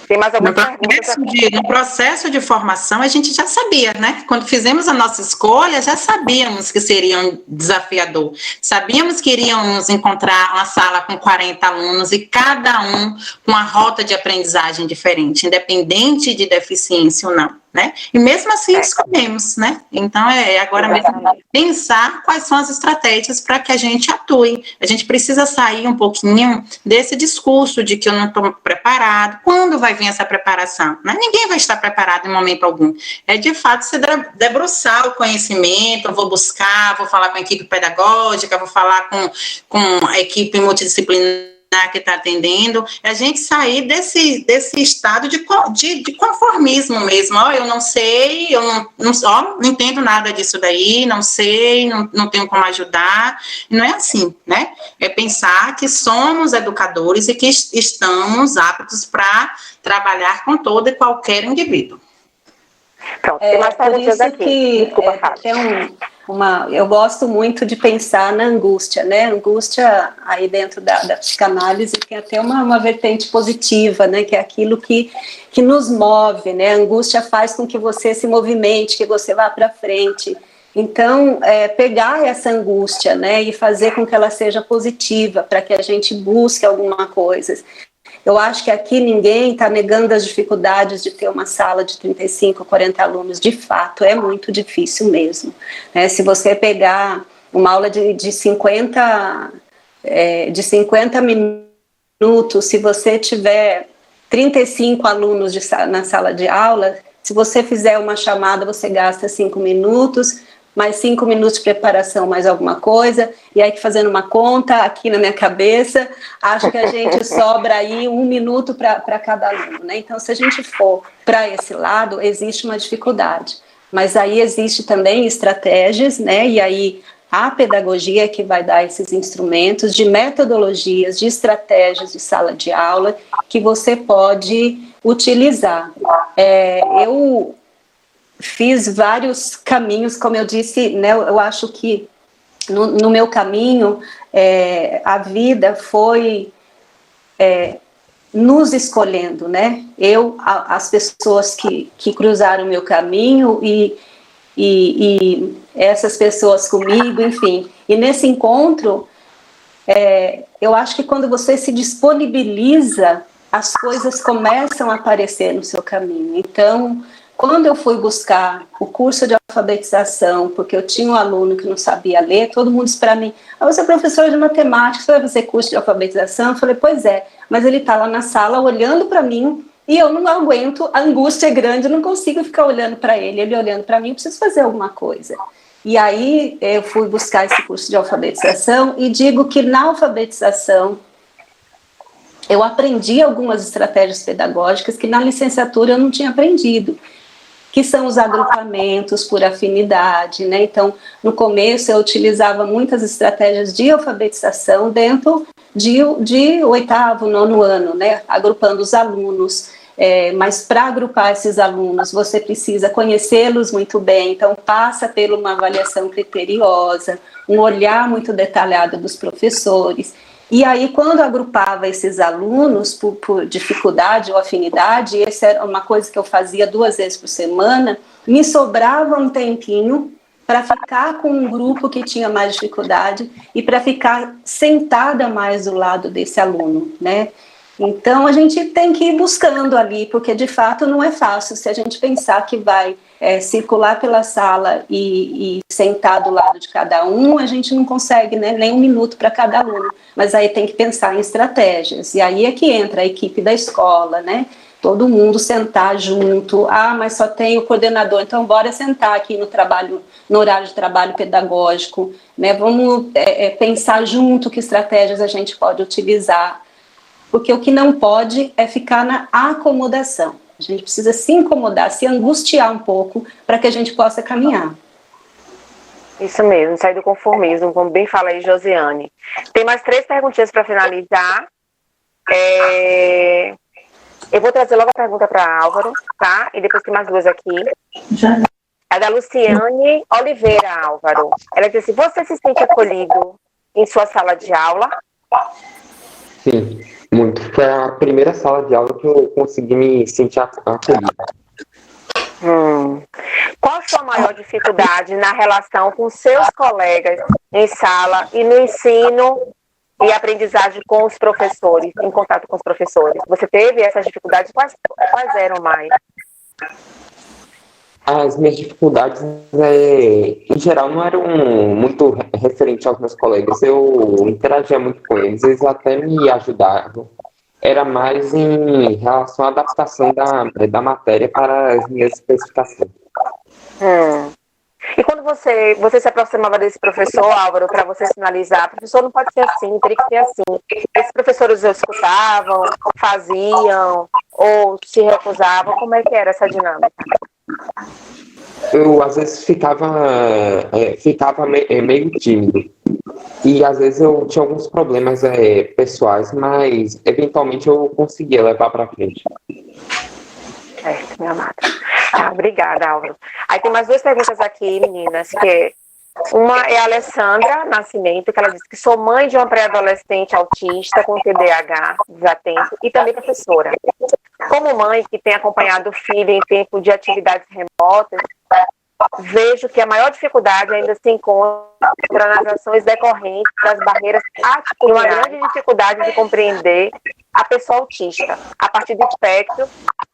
[SPEAKER 1] Tem mais alguma pergunta?
[SPEAKER 3] No processo de formação, a gente já sabia, né? Quando fizemos a nossa escolha, já sabíamos que seria um desafiador. Sabíamos que iríamos encontrar uma sala com 40 alunos e cada um com uma rota de aprendizagem diferente, independente de deficiência ou não. Né? E mesmo assim escolhemos, né? Então agora mesmo pensar quais são as estratégias para que a gente atue. A gente precisa sair um pouquinho desse discurso de que eu não estou preparado. Quando vai vir essa preparação? Né? Ninguém vai estar preparado em momento algum. É de fato se debruçar o conhecimento, eu vou buscar, vou falar com a equipe pedagógica, vou falar com a equipe multidisciplinar que está atendendo, a gente sair desse estado de conformismo mesmo. Eu não sei, eu não entendo nada disso daí, não sei, não tenho como ajudar. Não é assim, né? É pensar que somos educadores e que estamos aptos para trabalhar com todo e qualquer indivíduo.
[SPEAKER 1] Pronto, tem mais perguntas aqui.
[SPEAKER 2] Eu gosto muito de pensar na angústia, né? Angústia, aí dentro da psicanálise, tem até uma vertente positiva, né? Que é aquilo que nos move, né? A angústia faz com que você se movimente, que você vá para frente. Então, pegar essa angústia, né? E fazer com que ela seja positiva, para que a gente busque alguma coisa. Eu acho que aqui ninguém está negando as dificuldades de ter uma sala de 35, 40 alunos. De fato, é muito difícil mesmo. Se você pegar uma aula de 50 minutos, se você tiver 35 alunos na sala de aula, se você fizer uma chamada, você gasta 5 minutos, mais 5 minutos de preparação, mais alguma coisa, e aí fazendo uma conta aqui na minha cabeça, acho que a gente sobra aí 1 minuto para cada aluno, né? Então, se a gente for para esse lado, existe uma dificuldade, mas aí existe também estratégias, né? E aí a pedagogia que vai dar esses instrumentos de metodologias, de estratégias de sala de aula que você pode utilizar. Eu fiz vários caminhos, como eu disse, né, eu acho que no meu caminho a vida foi nos escolhendo, né? As pessoas que cruzaram o meu caminho e essas pessoas comigo, enfim. E nesse encontro, eu acho que quando você se disponibiliza, as coisas começam a aparecer no seu caminho. Então, quando eu fui buscar o curso de alfabetização, porque eu tinha um aluno que não sabia ler, todo mundo disse para mim, você é professora de matemática, você vai fazer curso de alfabetização? Eu falei, pois é, mas ele está lá na sala olhando para mim e eu não aguento, a angústia é grande, eu não consigo ficar olhando para ele olhando para mim, eu preciso fazer alguma coisa. E aí eu fui buscar esse curso de alfabetização e digo que na alfabetização eu aprendi algumas estratégias pedagógicas que na licenciatura eu não tinha aprendido, que são os agrupamentos por afinidade, né? Então, no começo eu utilizava muitas estratégias de alfabetização dentro de 8º, 9º ano, né? Agrupando os alunos, mas para agrupar esses alunos você precisa conhecê-los muito bem, então passa por uma avaliação criteriosa, um olhar muito detalhado dos professores. E aí, quando agrupava esses alunos por dificuldade ou afinidade, essa era uma coisa que eu fazia 2 vezes por semana, me sobrava um tempinho para ficar com um grupo que tinha mais dificuldade e para ficar sentada mais do lado desse aluno, né? Então, a gente tem que ir buscando ali, porque de fato não é fácil. Se a gente pensar que vai circular pela sala e sentar do lado de cada um, a gente não consegue, né, nem 1 minuto para cada aluno. Mas aí tem que pensar em estratégias. E aí é que entra a equipe da escola, né? Todo mundo sentar junto. Ah, mas só tem o coordenador, então bora sentar aqui no horário de trabalho pedagógico, né? Vamos pensar junto que estratégias a gente pode utilizar. Porque o que não pode é ficar na acomodação. A gente precisa se incomodar, se angustiar um pouco para que a gente possa caminhar.
[SPEAKER 1] Isso mesmo, sair do conformismo, como bem fala aí Josiane. Tem mais 3 perguntinhas para finalizar. Eu vou trazer logo a pergunta para Álvaro, tá? E depois tem mais 2 aqui.
[SPEAKER 4] Já.
[SPEAKER 1] A da Luciane Oliveira, Álvaro. Ela diz assim: você se sente acolhido em sua sala de aula?
[SPEAKER 9] Sim, muito. Foi a primeira sala de aula que eu consegui me sentir acolhido.
[SPEAKER 1] Qual a sua maior dificuldade na relação com seus colegas em sala e no ensino e aprendizagem com os professores, em contato com os professores? Você teve essas dificuldades? Quais eram mais?
[SPEAKER 9] As minhas dificuldades, em geral, não eram muito referentes aos meus colegas. Eu interagia muito com eles, eles até me ajudavam. Era mais em relação à adaptação da matéria para as minhas especificações.
[SPEAKER 1] E quando você se aproximava desse professor, Álvaro, para você sinalizar, professor não pode ser assim, teria que ser assim. Esses professores escutavam, faziam, ou se recusavam, como é que era essa dinâmica?
[SPEAKER 9] Eu, às vezes, ficava meio tímido. E, às vezes, eu tinha alguns problemas pessoais, mas, eventualmente, eu conseguia levar para frente.
[SPEAKER 1] Certo, minha amada. Obrigada, Álvaro. Aí tem mais 2 perguntas aqui, meninas, que uma é a Alessandra Nascimento, que ela disse que sou mãe de uma pré-adolescente autista com TDAH, desatento, e também professora. Como mãe que tem acompanhado o filho em tempo de atividades remotas, vejo que a maior dificuldade ainda se encontra nas ações decorrentes das barreiras atitudinais, uma grande dificuldade de compreender a pessoa autista, a partir do espectro,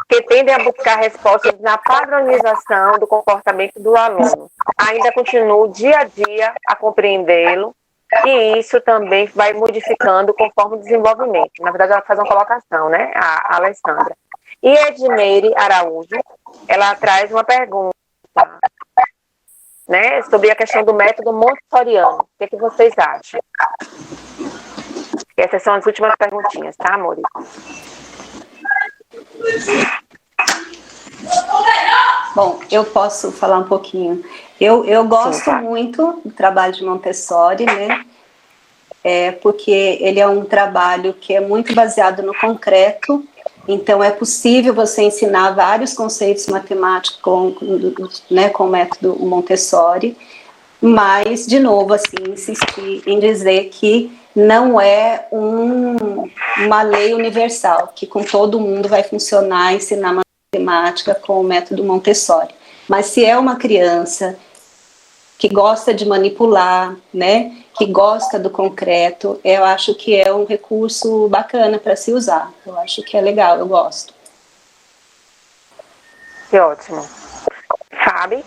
[SPEAKER 1] que tendem a buscar respostas na padronização do comportamento do aluno. Ainda continuo dia a dia a compreendê-lo, e isso também vai modificando conforme o desenvolvimento. Na verdade, ela faz uma colocação, né, a Alessandra. E Edmeire Araújo, ela traz uma pergunta, né, sobre a questão do método montessoriano. O que vocês acham? Essas são as últimas perguntinhas, tá, amores?
[SPEAKER 2] Bom, eu posso falar um pouquinho. Eu gosto muito do trabalho de Montessori, né? Porque ele é um trabalho que é muito baseado no concreto. Então, é possível você ensinar vários conceitos matemáticos com o método Montessori, mas, de novo, assim, insistir em dizer que não é uma lei universal, que com todo mundo vai funcionar ensinar matemática com o método Montessori. Mas se é uma criança que gosta de manipular, né, que gosta do concreto, eu acho que é um recurso bacana para se usar. Eu acho que é legal, eu gosto.
[SPEAKER 1] Que ótimo. Fábio?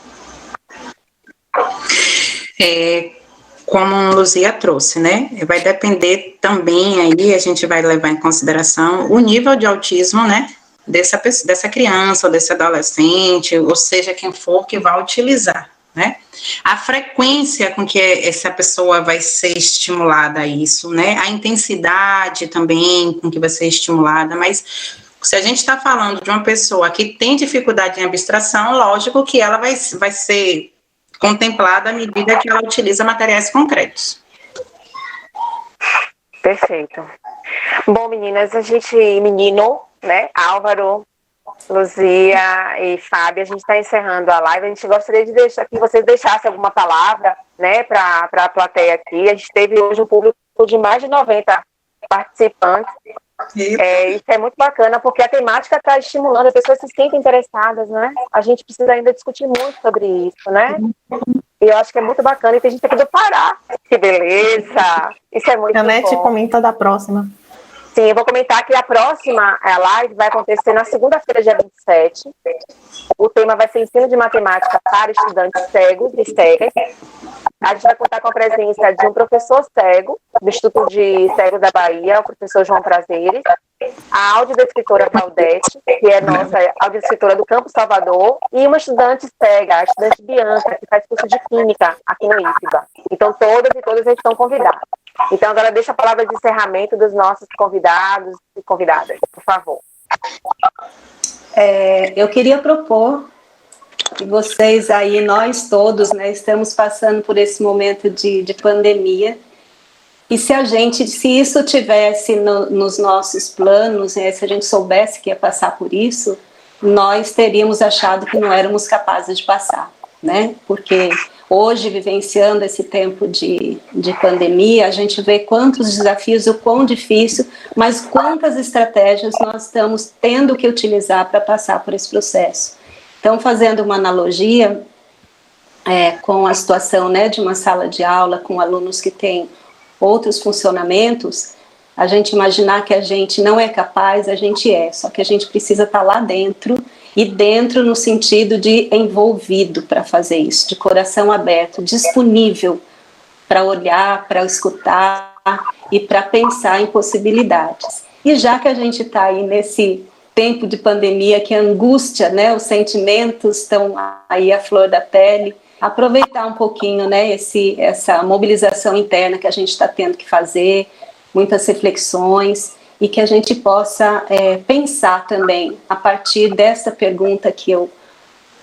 [SPEAKER 3] Como a Luzia trouxe, né? Vai depender também aí, a gente vai levar em consideração o nível de autismo, né? Dessa criança ou desse adolescente, ou seja, quem for que vai utilizar, né? A frequência com que essa pessoa vai ser estimulada a isso, né? A intensidade também com que vai ser estimulada, mas se a gente está falando de uma pessoa que tem dificuldade em abstração, lógico que ela vai ser contemplada à medida que ela utiliza materiais concretos.
[SPEAKER 1] Perfeito. Bom, meninas, menino, né, Álvaro, Luzia e Fábio, a gente está encerrando a live. A gente gostaria de deixar que vocês deixassem alguma palavra, né, para a plateia aqui. A gente teve hoje um público de mais de 90 participantes. Isso é muito bacana, porque a temática está estimulando, as pessoas se sentem interessadas, né? A gente precisa ainda discutir muito sobre isso, né? E eu acho que é muito bacana, e tem gente aqui do Pará. Que beleza! Isso é muito
[SPEAKER 8] Janete
[SPEAKER 1] bom.
[SPEAKER 8] comenta da próxima.
[SPEAKER 1] Sim, eu vou comentar que a próxima live vai acontecer na segunda-feira, dia 27. O tema vai ser ensino de matemática para estudantes cegos e cegas. A gente vai contar com a presença de um professor cego, do Instituto de Cegos da Bahia, o professor João Prazeres, a audiodescritora Claudete, que é nossa audiodescritora do Campo Salvador, e uma estudante cega, a estudante Bianca, que faz curso de Química aqui no IFBA. Então, todas e todas estão convidadas. Então, agora deixa a palavra de encerramento dos nossos convidados e convidadas, por favor.
[SPEAKER 2] Eu queria propor que vocês aí, nós todos, né, estamos passando por esse momento de pandemia, e se isso tivesse nos nossos planos, né, se a gente soubesse que ia passar por isso, nós teríamos achado que não éramos capazes de passar, né, porque hoje, vivenciando esse tempo de pandemia, a gente vê quantos desafios, o quão difícil, mas quantas estratégias nós estamos tendo que utilizar para passar por esse processo. Então, fazendo uma analogia com a situação, né, de uma sala de aula com alunos que têm outros funcionamentos, a gente imaginar que a gente não é capaz, a gente só que a gente precisa estar lá dentro, e dentro no sentido de envolvido para fazer isso, de coração aberto, disponível para olhar, para escutar e para pensar em possibilidades. E já que a gente está aí nesse tempo de pandemia, que a angústia, né, os sentimentos estão aí à flor da pele, aproveitar um pouquinho, né, essa mobilização interna que a gente está tendo que fazer, muitas reflexões, e que a gente possa pensar também, a partir dessa pergunta que eu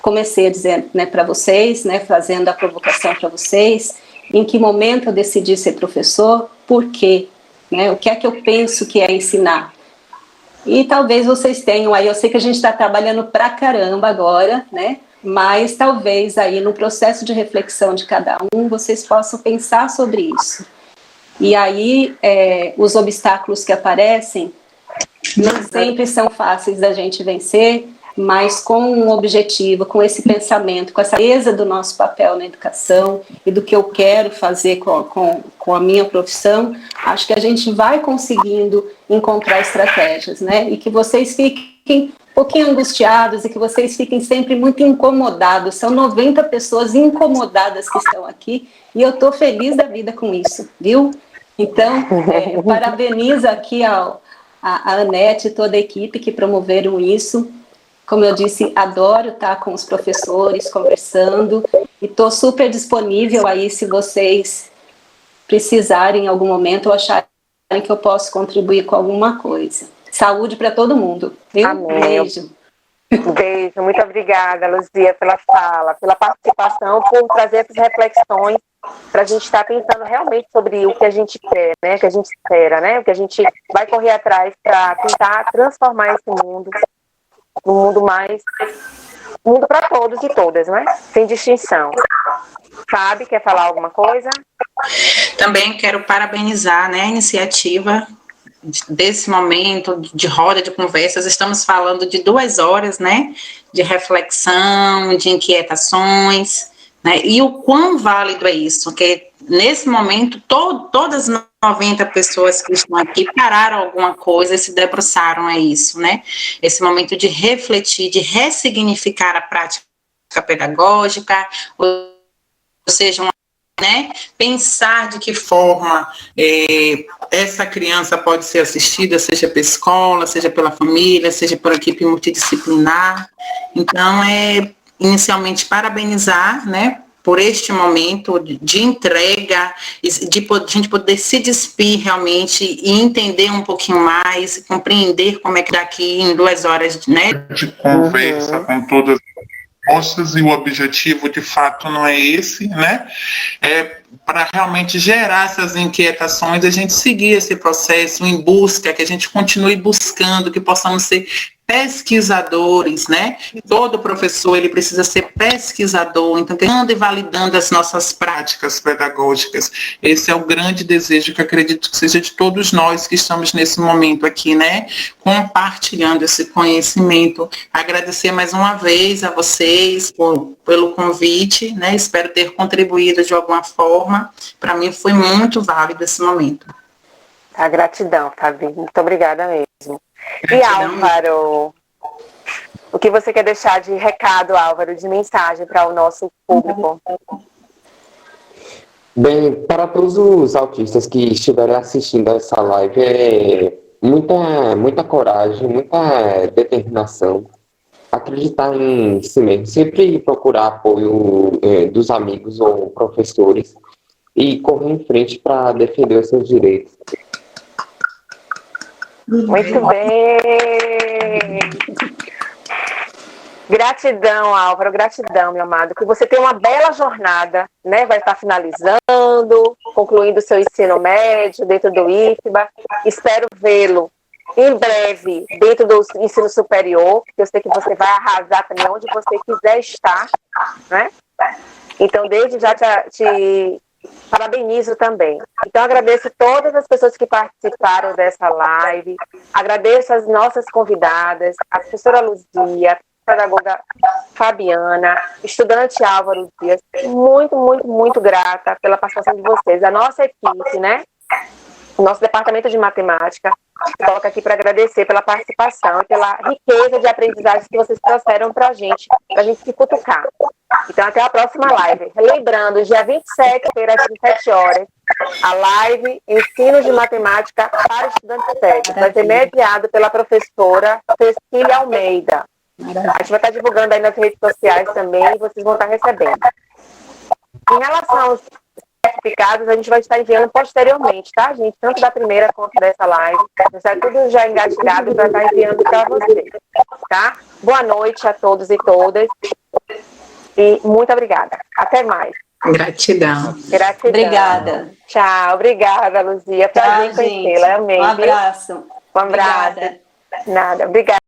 [SPEAKER 2] comecei a dizer, né, para vocês, né, fazendo a provocação para vocês, em que momento eu decidi ser professor, por quê? Né, o que é que eu penso que é ensinar? E talvez vocês tenham aí, eu sei que a gente está trabalhando pra caramba agora, né, mas talvez aí no processo de reflexão de cada um, vocês possam pensar sobre isso. E aí, os obstáculos que aparecem não sempre são fáceis da gente vencer, mas com um objetivo, com esse pensamento, com essa clareza do nosso papel na educação e do que eu quero fazer com a minha profissão, acho que a gente vai conseguindo encontrar estratégias, né? E que vocês fiquem um pouquinho angustiados e que vocês fiquem sempre muito incomodados. São 90 pessoas incomodadas que estão aqui e eu estou feliz da vida com isso, viu? Então, eu parabenizo aqui a Anete e toda a equipe que promoveram isso. Como eu disse, adoro estar com os professores, conversando, e estou super disponível aí se vocês precisarem em algum momento ou acharem que eu posso contribuir com alguma coisa. Saúde para todo mundo, viu?
[SPEAKER 1] Amém.
[SPEAKER 2] Beijo.
[SPEAKER 1] Beijo, muito obrigada, Luzia, pela fala, pela participação, por trazer essas reflexões para a gente estar pensando realmente sobre o que a gente quer, né? O que a gente espera, né? O que a gente vai correr atrás para tentar transformar esse mundo num mundo mais mundo para todos e todas, né? Sem distinção. Fábio, quer falar alguma coisa?
[SPEAKER 3] Também quero parabenizar, né, a iniciativa desse momento de roda de conversas. Estamos falando de 2 horas, né, de reflexão, de inquietações, né, e o quão válido é isso, que nesse momento todas as 90 pessoas que estão aqui pararam alguma coisa e se debruçaram a isso, né, esse momento de refletir, de ressignificar a prática pedagógica, ou seja, né, pensar de que forma essa criança pode ser assistida, seja pela escola, seja pela família, seja por equipe multidisciplinar. Então, inicialmente, parabenizar, né, por este momento de entrega, de a gente poder se despir realmente e entender um pouquinho mais, compreender como é que daqui em 2 horas, né,
[SPEAKER 10] de conversa com todas respostas, e o objetivo de fato não é esse, né? É para realmente gerar essas inquietações, a gente seguir esse processo em busca, que a gente continue buscando, que possamos ser pesquisadores, né? Todo professor, ele precisa ser pesquisador, então, criando e validando as nossas práticas pedagógicas. Esse é o grande desejo que acredito que seja de todos nós que estamos nesse momento aqui, né? Compartilhando esse conhecimento. Agradecer mais uma vez a vocês pelo convite, né? Espero ter contribuído de alguma forma. Para mim foi muito válido esse momento.
[SPEAKER 1] Tá, gratidão, Fabi. Muito obrigada mesmo. E
[SPEAKER 3] Gratidão.
[SPEAKER 1] Álvaro, o que você quer deixar de recado, Álvaro, de mensagem para o nosso público?
[SPEAKER 9] Bem, para todos os autistas que estiverem assistindo a essa live, é muita coragem, muita determinação, acreditar em si mesmo, sempre procurar apoio dos amigos ou professores e correr em frente para defender os seus direitos.
[SPEAKER 1] Muito bem! Gratidão, Álvaro, gratidão, meu amado, que você tenha uma bela jornada, né? Vai estar finalizando, concluindo seu ensino médio dentro do IFBA. Espero vê-lo em breve dentro do ensino superior, porque eu sei que você vai arrasar também onde você quiser estar, né? Então, desde já te parabenizo também. Então, agradeço todas as pessoas que participaram dessa live, agradeço as nossas convidadas, a professora Luzia, a pedagoga Fabiana, estudante Álvaro Dias, muito grata pela participação de vocês. A nossa equipe, né? O nosso departamento de matemática coloca aqui para agradecer pela participação e pela riqueza de aprendizagens que vocês trouxeram para a gente se cutucar. Então, até a próxima live. Lembrando, dia 27, às 17 horas, a live Ensino de Matemática para Estudantes Cegos. Vai ser mediado pela professora Cecília Almeida. A gente vai estar divulgando aí nas redes sociais também e vocês vão estar recebendo. Em relação aos certificados, a gente vai estar enviando posteriormente, tá, gente? Tanto da primeira quanto dessa live. Está tudo já engatilhado para estar enviando para vocês, tá? Boa noite a todos e todas. E muito obrigada. Até mais.
[SPEAKER 3] Gratidão.
[SPEAKER 2] Obrigada.
[SPEAKER 1] Tchau. Obrigada, Luzia. Prazer em conhecê-la. Amei.
[SPEAKER 2] Um abraço.
[SPEAKER 1] Um abraço.
[SPEAKER 2] Obrigada.
[SPEAKER 1] Nada. Obrigada.